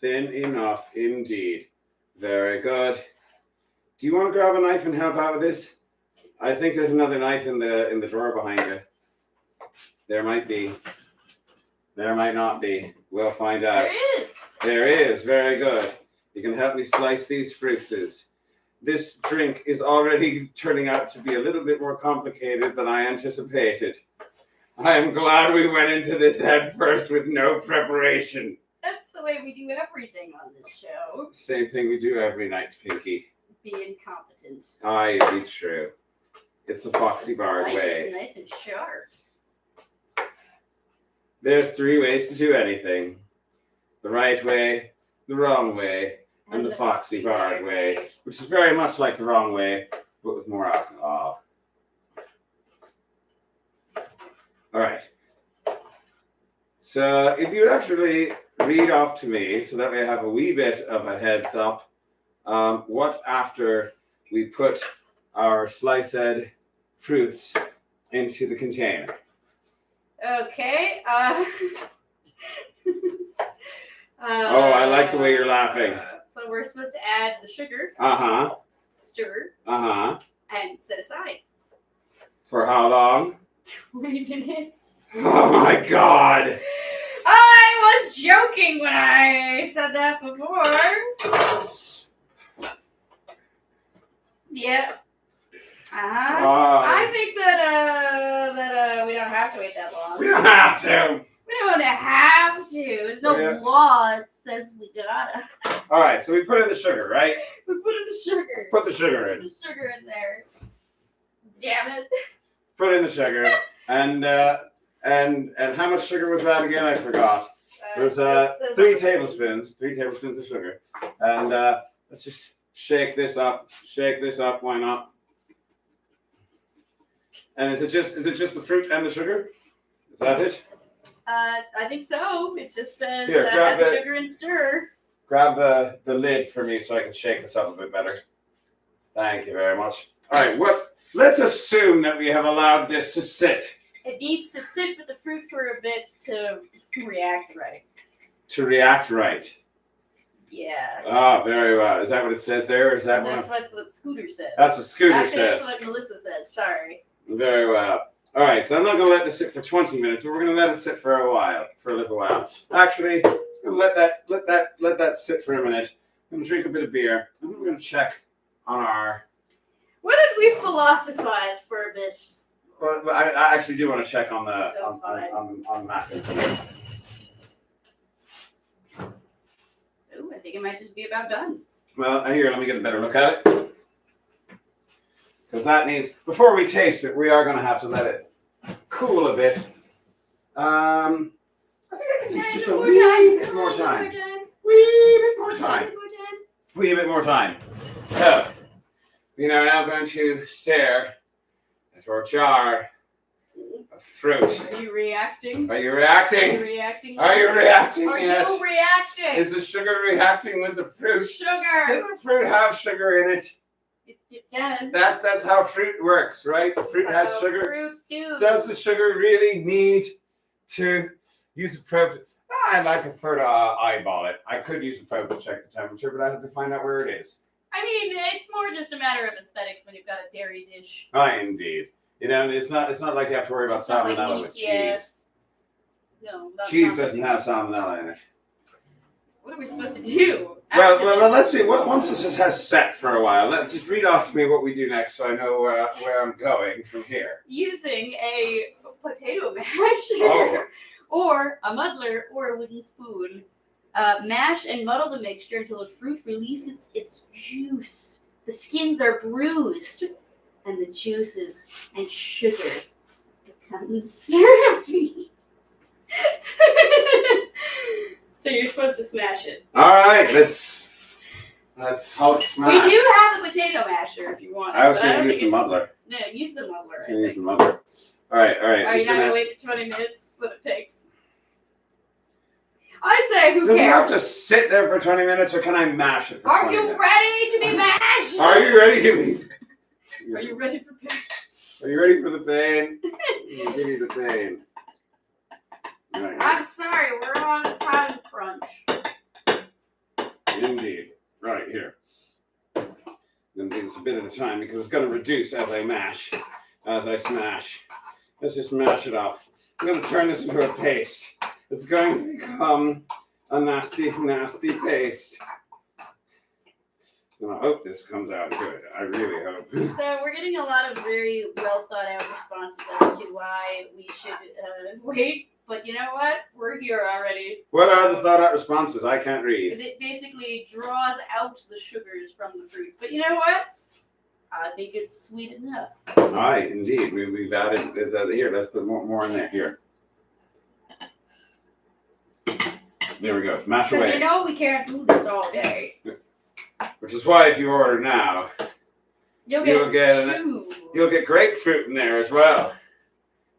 Thin enough, indeed. Very good. Do you want to grab a knife and help out with this? I think there's another knife in the drawer behind you. There might be. There might not be. We'll find out. There is. There is. Very good. You can help me slice these fruits. This drink is already turning out to be a little bit more complicated than I anticipated. I am glad we went into this head first with no preparation. That's the way we do everything on this show. Same thing we do every night, Pinky. Be incompetent. Aye, it's true. It's the Foxy Bard way. It's nice and sharp. There's 3 ways to do anything. The right way, the wrong way, and the Foxy Bard way. Which is very much like the wrong way, but with more alcohol. All right. So if you would actually read off to me so that we have a wee bit of a heads up, what after we put our sliced fruits into the container? Okay. Oh, I like the way you're laughing. So we're supposed to add the sugar. Uh-huh. Stir. Uh-huh. And set aside. For how long? 20 minutes. Oh my God! I was joking when I said that before. Yep. I think that we don't have to wait that long. We don't have to. We don't have to. There's no law that says we gotta. All right, so we put in the sugar, right? We put in the sugar. Put the sugar in. Put the sugar in there. Damn it. Put in the sugar, and how much sugar was that again? I forgot. It was 3 tablespoons. 3 tablespoons of sugar, and let's just shake this up. Shake this up. Why not? And is it just the fruit and the sugar? Is that it? I think so. It just says Here, add the sugar and stir. Grab the lid for me so I can shake this up a bit better. Thank you very much. All right, let's assume that we have allowed this to sit. It needs to sit with the fruit for a bit to react right. To react right. Yeah. Ah, very well. Is that what it says there? Or is that That's what Scooter says. That's what Scooter Actually, says. that's what Melissa says. Sorry. Very well. All right, so I'm not going to let this sit for 20 minutes, but we're going to let it sit for a little while. Actually, I'm just going to let that sit for a minute. I'm going to drink a bit of beer. And then we're going to check on our. What did we philosophize for a bit? Well, I actually do want to check on the on the map. Ooh, I think it might just be about done. Well, here, let me get a better look at it. Because that needs, before we taste it, we are going to have to let it cool a bit. I think I can use just a wee bit more time. Wee bit more time. Wee bit more time. So, we are now going to stare at our jar fruit. Are you reacting? Are you Are you reacting? reacting? Are you reacting Are yet? you reacting? Is the sugar reacting with the fruit? Sugar. Does the fruit have sugar in it? It does. That's how fruit works, right? Fruit has How sugar. Fruit do. Does the sugar really need to use a probe? I'd like prefer to eyeball it. I could use a probe to check the temperature, but I have to find out where it is. I mean, it's more just a matter of aesthetics when you've got a dairy dish. Indeed. You know, it's not like you have to worry about It's not like salmonella meat, with yeah. cheese. No, Cheese doesn't have salmonella in it. What are we supposed to do? Well, let's see. Once this has set for a while, just read off to me what we do next, so I know where I'm going from here. Using a potato mash, Oh. or a muddler, or a wooden spoon. Mash and muddle the mixture until the fruit releases its juice. The skins are bruised, and the juices and sugar become syrupy. So you're supposed to smash it. All right, let's Hulk smash. We do have a potato masher if you want. I was going to use the muddler. No, use the muddler. Use the muddler. All right. Are you not going to wait for 20 minutes? What it takes? I say, who Does cares? it have to sit there for 20 minutes, or can I mash it for 20 minutes? Are you ready to be mashed? Are you ready to be? Are you ready for pain? Are you ready for the pain? I'll give you the pain. Right. I'm sorry, we're on a time crunch. Indeed. Right here. I'm going to do this a bit at a time because it's going to reduce as I mash, as I smash. Let's just mash it up. I'm going to turn this into a paste. It's going to become a nasty, nasty paste. And I hope this comes out good. I really hope. So we're getting a lot of very well thought out responses as to why we should wait. But you know what? We're here already. What are the thought out responses? I can't read. It basically draws out the sugars from the fruit. But you know what? I think it's sweet enough. Aye, indeed. We've added here. Let's put more in there. Here. There we go. Mash Because away. you know we can't do this all day. Which is why if you order now, You'll get two. you'll get grapefruit in there as well.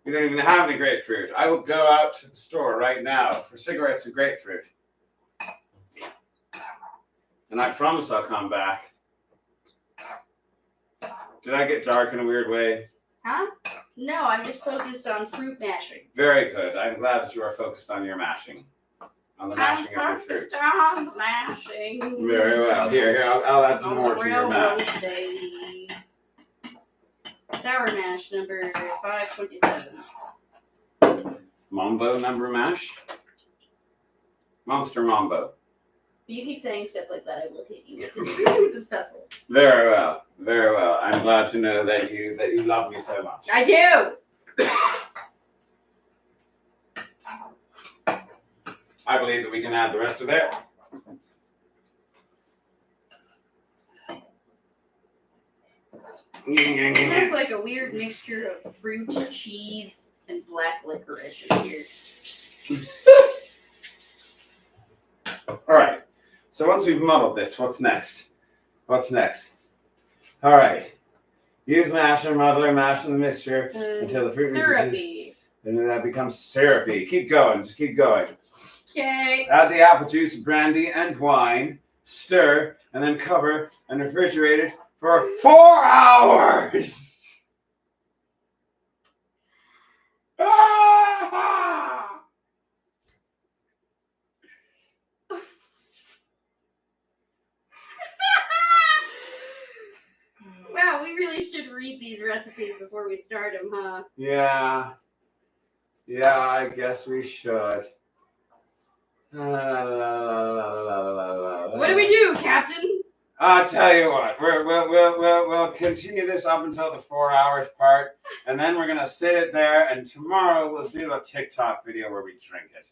You don't even have any grapefruit. I will go out to the store right now for cigarettes and grapefruit. And I promise I'll come back. Did I get dark in a weird way? Huh? No, I'm just focused on fruit mashing. Very good. I'm glad that you are focused on your mashing. On the mashing of your fruit. Focused on the mashing. Very well. Here, I'll add some more to your mash. Day. Sour mash number 527. Mambo number mash? Monster Mambo. If you keep saying stuff like that, I will hit you with this pestle. Very well. Very well. I'm glad to know that you love me so much. I do! I believe that we can add the rest of it. It looks like a weird mixture of fruit, cheese, and black licorice in here. All right. So once we've muddled this, what's next? What's next? All right. Use masher, muddler, mash in the mixture until the fruit syrupy. And then that becomes syrupy. Keep going. Just keep going. Okay. Add the apple juice, brandy, and wine. Stir, and then cover and refrigerate it for 4 hours. Ah! Wow, we really should read these recipes before we start them, huh? Yeah, I guess we should. What do we do, Captain? I'll tell you what. We'll continue this up until the 4 hours part, and then we're gonna sit it there. And tomorrow we'll do a TikTok video where we drink it.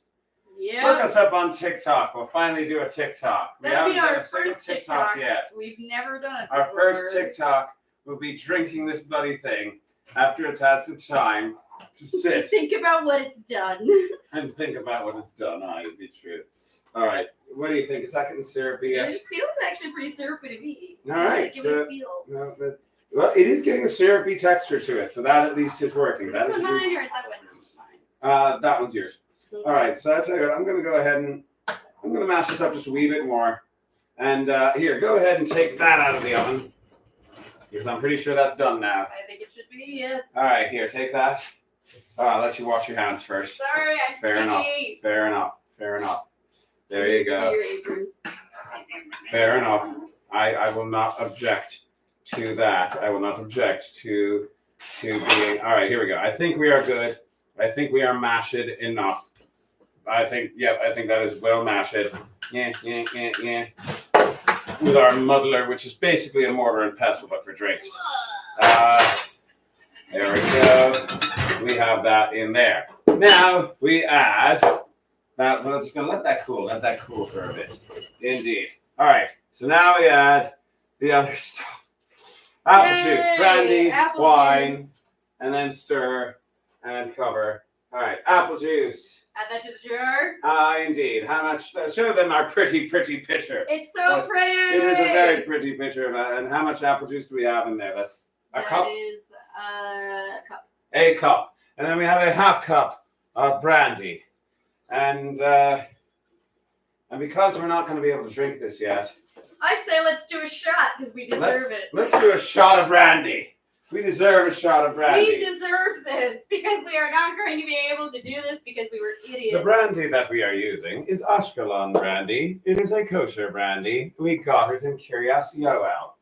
Yeah. Look us up on TikTok. We'll finally do a TikTok. That'll be our done a single first TikTok yet. We've never done it Our before. first TikTok will be drinking this bloody thing after it's had some time to sit Think about what it's done. and think about what it's done. It would be true. All right. What do you think? Is that getting syrupy yet? It feels actually pretty syrupy to me. All right. Give it a feel. No, Well, it is getting a syrupy texture to it, so that at least is working. Is That this is one at least- mine or is that one mine? That one's yours. So All right, so I tell you what, I'm going to go ahead and I'm going to mash this up just a wee bit more. And here, go ahead and take that out of the oven, because I'm pretty sure that's done now. I think it should be, yes. All right, here, take that. I'll let you wash your hands first. Sorry, I'm Fair sticky. Fair enough. Fair enough. There you go. Here, Adrian. Fair enough. I will not object to that. I will not object to being. All right, here we go. I think we are good. I think we are mashed enough. I think that is well mashed. Yeah. With our muddler, which is basically a mortar and pestle, but for drinks. There we go. We have that in there. Now we add that. Well, I'm just going to let that cool for a bit. Indeed. All right. So now we add the other stuff. Apple juice, brandy, apple wine, juice. and then stir and cover. All right. Apple juice. Add that to the jar. Indeed. How much? Show them our pretty picture. It's so pretty. It is a very pretty picture. And how much apple juice do we have in there? That's a cup. That is a cup. A cup. And then we have a half cup of brandy. And because we're not going to be able to drink this yet, I say let's do a shot because we deserve it. Let's do a shot of brandy. We deserve a shot of brandy. We deserve this because we are not going to be able to do this because we were idiots. The brandy that we are using is Ashkelon brandy. It is a kosher brandy. We got it in Kiryas Yoel,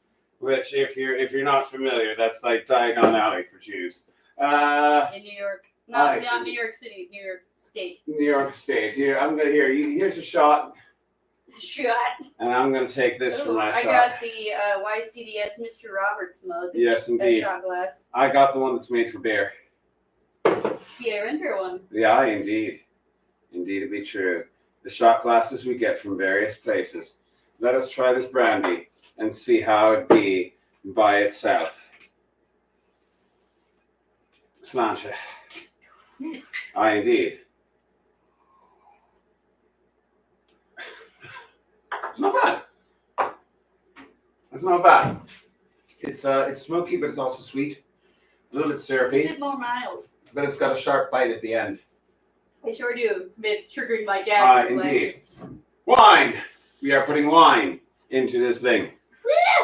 which, if you're not familiar, that's like Diagon Alley for Jews. In New York, not New York City, New York State. New York State. Here, I'm gonna here's a shot. Shot. And I'm gonna take this for my shot. I got the YCDS Mr. Roberts mug. Yes, indeed. That shot glass. I got the one that's made for beer. Beer and fair one. Yeah, indeed. Indeed, it be true. The shot glasses we get from various places. Let us try this brandy and see how it be by itself. Sláinte. Indeed. It's not bad. It's not bad. It's smoky, but it's also sweet. A little bit syrupy. It's a bit more mild. But it's got a sharp bite at the end. I sure do. It's triggering my gag reflex. Indeed. Wine. We are putting wine into this thing.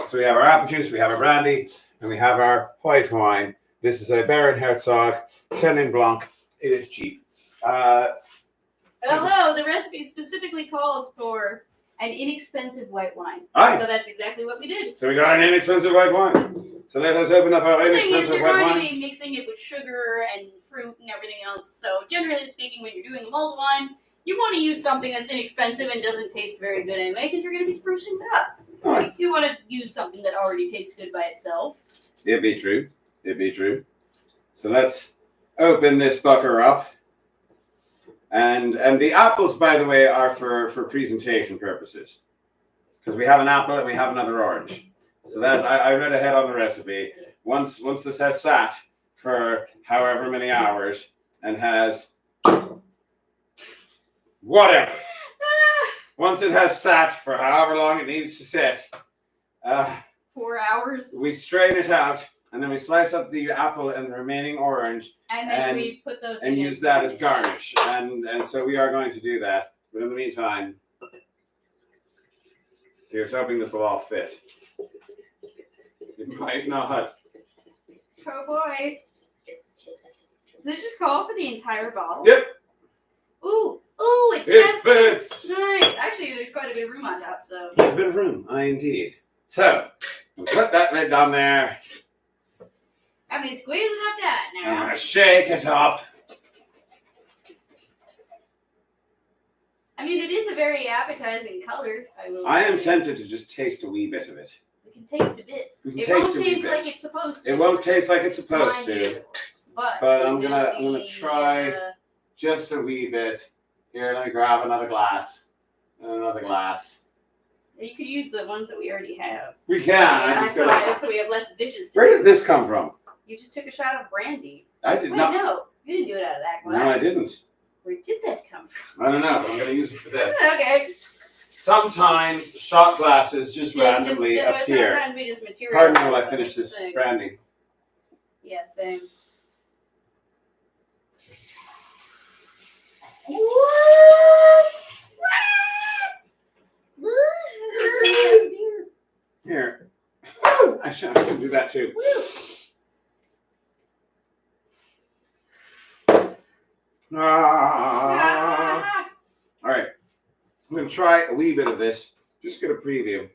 So we have our apple juice, we have our brandy, and we have our white wine. This is a Baron Herzog Chenin Blanc. It is cheap. Although the recipe specifically calls for an inexpensive white wine. Aye. So that's exactly what we did. So we got an inexpensive white wine. So let us open up our The thing is, inexpensive you're white going wine. to be mixing it with sugar and fruit and everything else. So generally speaking, when you're doing mulled wine, you want to use something that's inexpensive and doesn't taste very good anyway, because you're going to be sprucing it up. Right. You want to use something that already tastes good by itself. It'd be true. It'd be true. So let's open this bucker up. And the apples, by the way, are for presentation purposes. Because we have an apple and we have another orange. So that's I read ahead on the recipe. Once this has sat for however many hours and has whatever. Once it has sat for however long it needs to sit, 4 hours. we strain it out and then we slice up the apple and the remaining orange And then we put those and in use that as garnish. And so we are going to do that. But in the meantime, here's hoping this will all fit. It might not. Oh boy. Does it just call for the entire bottle? Yep, Ooh, it it fits. Nice. Actually, there's quite a bit of room on top, so. There's a bit of room, indeed. So, put that lid on there. I mean, squeeze it up that I'm now. going to shake it up. I mean, it is a very appetizing color. I am tempted to just taste a wee bit of it. We can taste a bit. We can It taste won't a wee taste bit. like it's supposed to. It won't taste like it's supposed Mind to. you. But I'm gonna try just a wee bit. Here, let me grab another glass. Another glass. You could use the ones that we already have. We can. I just gotta. So we have less dishes to Where do. did this come from? You just took a shot of brandy. I did Wait, not. no. You didn't do it out of that glass. No, I didn't. Where did that come from? I don't know, but I'm gonna use it for this. Okay. Sometimes shot glasses just randomly appear. Sometimes we just materialize. Pardon me while I finish this brandy. Yeah, same. Here. I should do that too. All right. I'm going to try a wee bit of this. Just get a preview.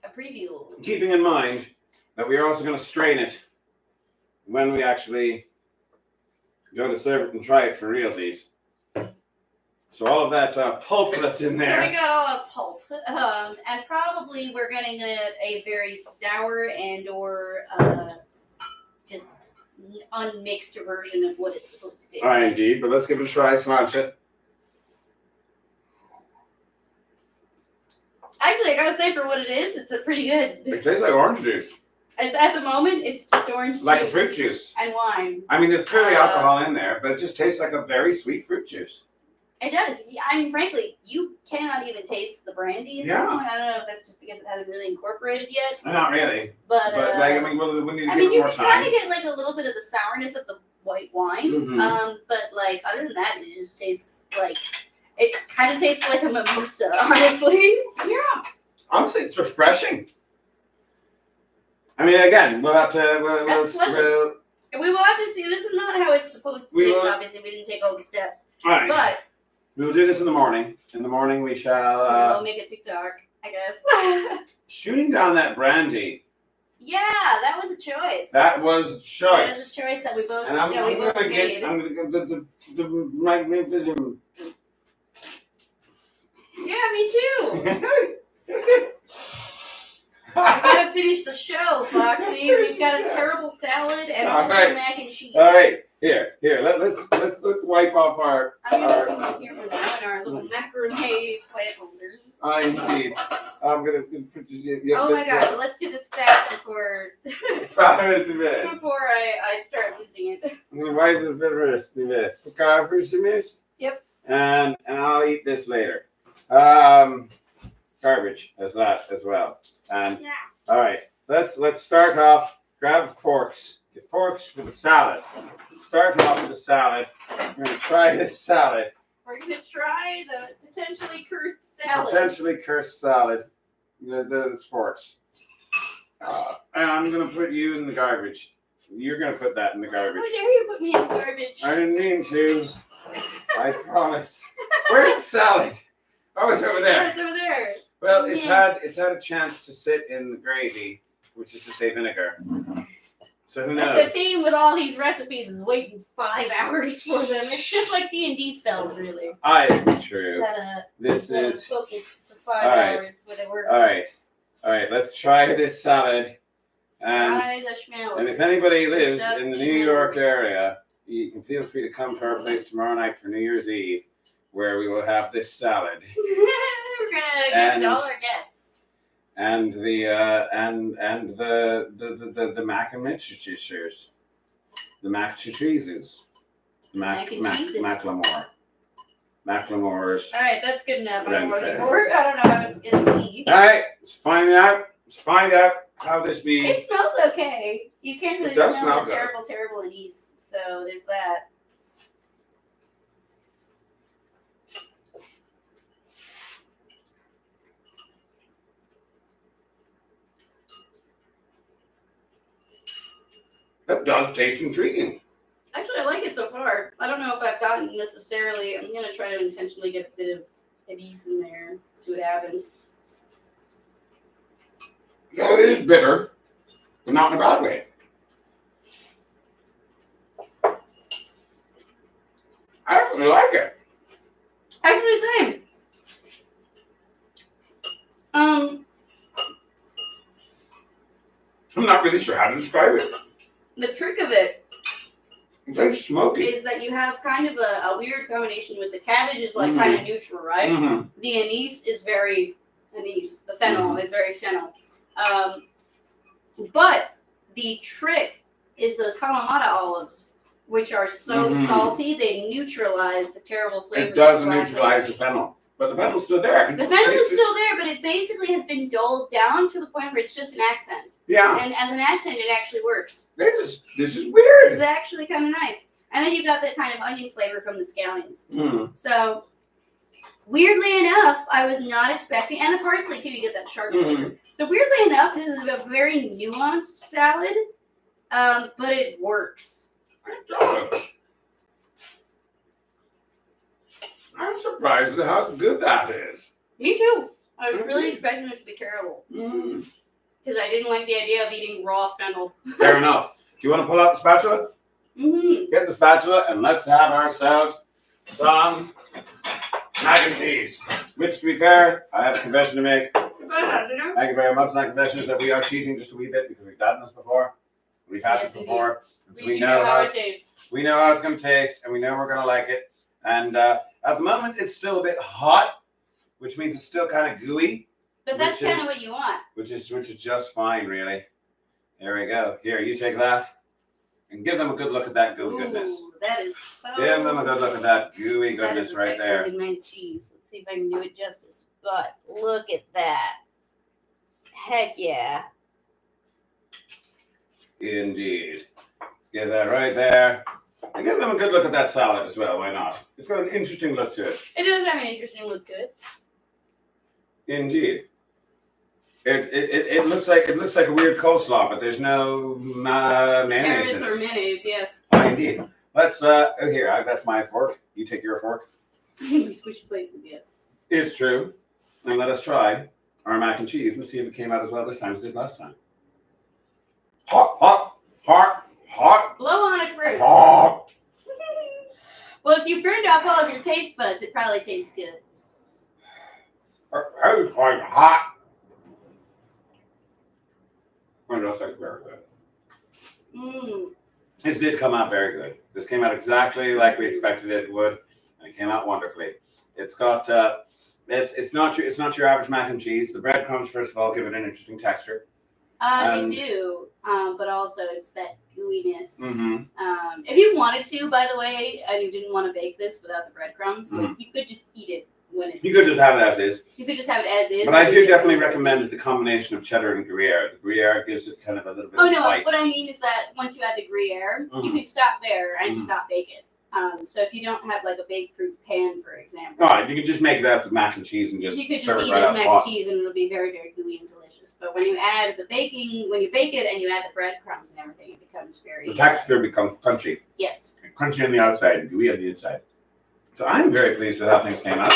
A preview. Keeping in mind that we are also going to strain it when we actually go to serve it and try it for realsies. So all of that pulp that's in there. So we got all that pulp. And probably we're going to get a very sour and or just unmixed version of what it's supposed to taste like. Indeed, but let's give it a try, Slancha. Actually, I gotta say, for what it is, it's a pretty good. It tastes like orange juice. It's at the moment, it's just orange juice. Like a fruit juice. And wine. I mean, there's clearly alcohol in there, but it just tastes like a very sweet fruit juice. It does. I mean, frankly, you cannot even taste the brandy at this point. I don't know if that's just because it hasn't really incorporated yet. Not really. But like, I mean, we need to give it more time. I mean, you can kind of get like a little bit of the sourness of the white wine. Mm-hmm. But like, other than that, it just tastes like, it kind of tastes like a mimosa, honestly. Yeah. Honestly, it's refreshing. I mean, again, we'll have to. That's pleasant. We will have to see. This is not how it's supposed to taste. Obviously, we didn't take all the steps. All right. But we will do this in the morning. In the morning, we shall. We'll make a TikTok, I guess. Shooting down that brandy. Yeah, that was a choice. That was a choice. That was a choice that we both. And I'm going to get the magnificent. Yeah, me too. We gotta finish the show, Foxy. We've got a terrible salad and also mac and cheese. All right, here. Let's wipe off our. I'm gonna put here for now in our little macrame plant holders. Indeed. I'm gonna. Oh my God! Let's do this fast before. Before I start losing it. I'm gonna wipe this first. Yep. And I'll eat this later. Garbage as that as well. And all right, let's start off. Grab forks. Get forks for the salad. Let's start off with the salad. We're gonna try this salad. We're gonna try the potentially cursed salad. Potentially cursed salad. Those forks. And I'm gonna put you in the garbage. You're gonna put that in the garbage. How dare you put me in the garbage? I didn't mean to. I promise. Where's the salad? Oh, it's over there. Oh, it's over there. Well, it's had a chance to sit in the gravy, which is to say vinegar. So who knows? That's the theme with all these recipes is waiting 5 hours for them. It's just like D&D spells, really. True. This is focus for 5 hours for the work. All right. Let's try this salad. And if anybody lives in the New York area, you can feel free to come to our place tomorrow night for New Year's Eve, where we will have this salad. We're gonna give it to all our guests. And the mac and cheeses. The mac cheeses. Macklemore. Macklemore's. All right, that's good enough. I don't know how it's gonna be. All right, let's find out how this be. It smells okay. You can't really smell the terrible anise. So there's that. That does taste intriguing. Actually, I like it so far. I don't know if I've gotten necessarily. I'm gonna try to intentionally get a bit of anise in there. See what happens. So it is bitter, but not in a bad way. I actually like it. Actually, same. I'm not really sure how to describe it. The trick of it It's smoky. Is that you have kind of a weird combination with the cabbage is like kind of neutral, right? Mm-hmm. The anise is very anise. The fennel is very fennel. But the trick is those Kalamata olives which are so salty they neutralize the terrible flavors. It does of black neutralize the licorice. fennel, but the fennel's still there. The fennel is still there, but it basically has been dulled down to the point where it's just an accent. Yeah. And as an accent, it actually works. This is weird. It's actually kind of nice. And then you've got that kind of onion flavor from the scallions. Mm. So, weirdly enough, I was not expecting, and the parsley too, you get that sharp flavor. So weirdly enough, this is a very nuanced salad, but it works. I'm surprised at how good that is. Me too. I was really expecting it to be terrible. Because I didn't like the idea of eating raw fennel. Fair enough. Do you want to pull out the spatula? Get the spatula and let's have ourselves some mac and cheese. Which, to be fair, I have a confession to make. Thank you very much. My confession is that we are cheating just a wee bit because we've done this before. We've had this before. So we know how it tastes. We know how it's going to taste, and we know we're going to like it. And at the moment, it's still a bit hot, which means it's still kind of gooey. But that's kind of what you want. Which is just fine, really. There we go. Here, you take that. And give them a good look at that gooey goodness. That is so... Give them a good look at that gooey goodness right there. That is mac and cheese. Let's see if I can do it justice. But look at that. Heck yeah. Indeed. Let's get that right there. And give them a good look at that salad as well. Why not? It's got an interesting look to it. It does have an interesting look to it. Indeed. It looks like a weird coleslaw, but there's no mayonnaise. Carrots or mayonnaise, yes. Oh, indeed. Let's here. That's my fork. You take your fork. We switch places, yes. It's true. And let us try our mac and cheese and see if it came out as well this time as it did last time. Hot, hot, hot, hot. Blow on it first. Hot. Well, if you burned off all of your taste buds, it probably tastes good. It's quite hot. Oh, it looks like very good. This did come out very good. This came out exactly like we expected it would, and it came out wonderfully. It's got it's not your average mac and cheese. The breadcrumbs, first of all, give it an interesting texture. They do, but also it's that gooiness. If you wanted to, by the way, and you didn't want to bake this without the breadcrumbs, you could just eat it when it's... You could just have it as is. You could just have it as is. But I do definitely recommend the combination of cheddar and Gruyere. The Gruyere gives it kind of a little bit of bite. What I mean is that once you add the Gruyere, you could stop there and just not bake it. So if you don't have like a bake-proof pan, for example. All right, you can just make it out with mac and cheese and just you could just serve eat it right it as out mac the and pot. cheese and it'll be very, very gooey and delicious. But when you add the baking, when you bake it and you add the breadcrumbs and everything, it becomes very... The texture becomes crunchy. Yes. Crunchy on the outside and gooey on the inside. So I'm very pleased with how things came out.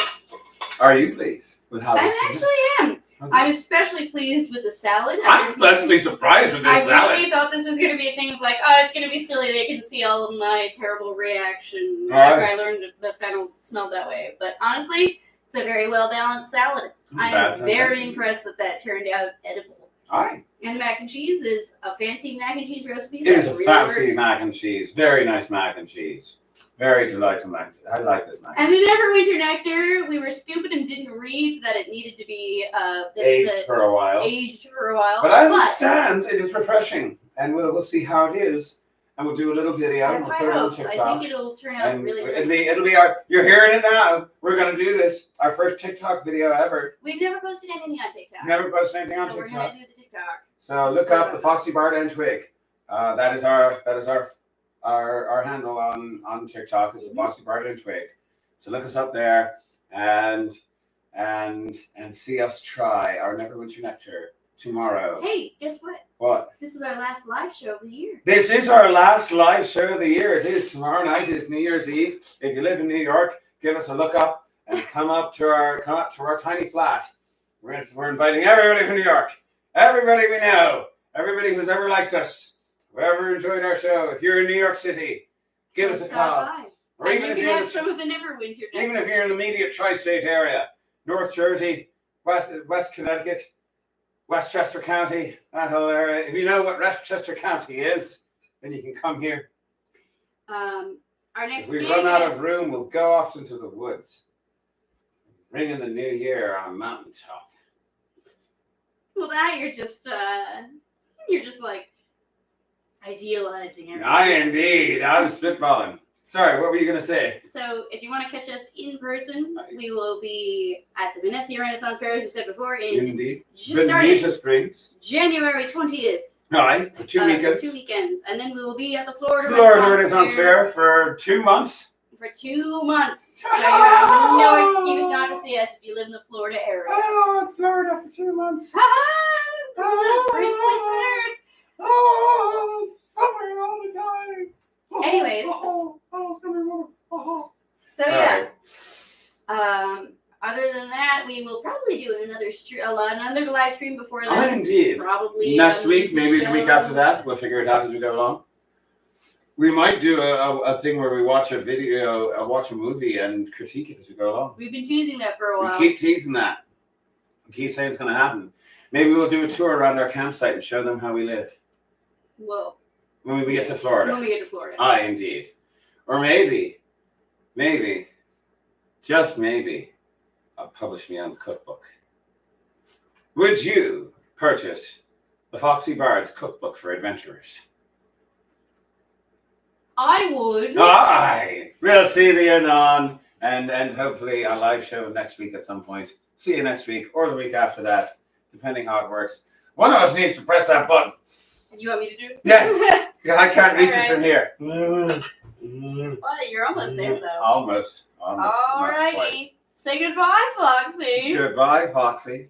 Are you pleased with how this came out? I actually am. I'm especially pleased with the salad. I'm pleasantly surprised with this salad. I really thought this was going to be a thing of like, oh, it's going to be silly. They can see all of my terrible reaction after I learned that the fennel smelled that way. But honestly, it's a very well-balanced salad. I am very impressed that turned out edible. Aye. And mac and cheese is a fancy mac and cheese recipe. It is a fancy mac and cheese. Very nice mac and cheese. Very delightful mac and cheese. I like this mac and cheese. And the Neverwinter Nectar, we were stupid and didn't read that it needed to be aged for a while. But as it stands, it is refreshing. And we'll see how it is. And we'll do a little video and we'll put it on TikTok. I think it'll turn out really nice. It'll be you're hearing it now. We're going to do this. Our first TikTok video ever. We've never posted anything on TikTok. Never posted anything on TikTok. So we're going to do the TikTok. So look up the Foxy Barda and Twig. That is our handle on TikTok is the Foxy Barda and Twig. So look us up there and see us try our Neverwinter Nectar tomorrow. Hey, guess what? What? This is our last live show of the year. This is our last live show of the year. It is tomorrow night. It's New Year's Eve. If you live in New York, give us a look up and come up to our tiny flat. We're inviting everybody from New York, everybody we know, everybody who's ever liked us, whoever enjoyed our show. If you're in New York City, give us a call. Or even if you're some of the Neverwinter. Even if you're in the immediate tri-state area, North Jersey, West Connecticut, Westchester County, that whole area. If you know what Westchester County is, then you can come here. Our next if we run out of room, we'll go off into the woods. Ring in the new year on a mountaintop. Well, that you're just like, idealizing everything. Indeed. I'm spitballing. Sorry, what were you going to say? So, if you want to catch us in person, we will be at the Venezia Renaissance Fair, as we said before, Indeed. just started Springs. January 20th. Right, for 2 weekends. For 2 weekends. And then we will be at the Florida Renaissance Fair for 2 months. For 2 months. So you have no excuse not to see us if you live in the Florida area. Oh, it's Florida for 2 months. This is the greatest place on earth. Oh, summer all the time. Anyways. Summer. So yeah. Other than that, we will probably do another live stream before that. Indeed. Probably next week, maybe the week after that. We'll figure it out as we go along. We might do a thing where we watch a video, watch a movie, and critique it as we go along. We've been teasing that for a while. We keep teasing that. We keep saying it's going to happen. Maybe we'll do a tour around our campsite and show them how we live. Whoa. When we get to Florida. When we get to Florida. Indeed. Or maybe, just maybe, I'll publish me own cookbook. Would you purchase the Foxy Bard's Cookbook for Adventurers? I would. Aye! We'll see you anon, and hopefully a live show next week at some point. See you next week or the week after that, depending how it works. One of us needs to press that button. You want me to do it? Yes! I can't reach it from here. Well, you're almost there, though. Almost. Alrighty. Say goodbye, Foxy. Goodbye, Foxy.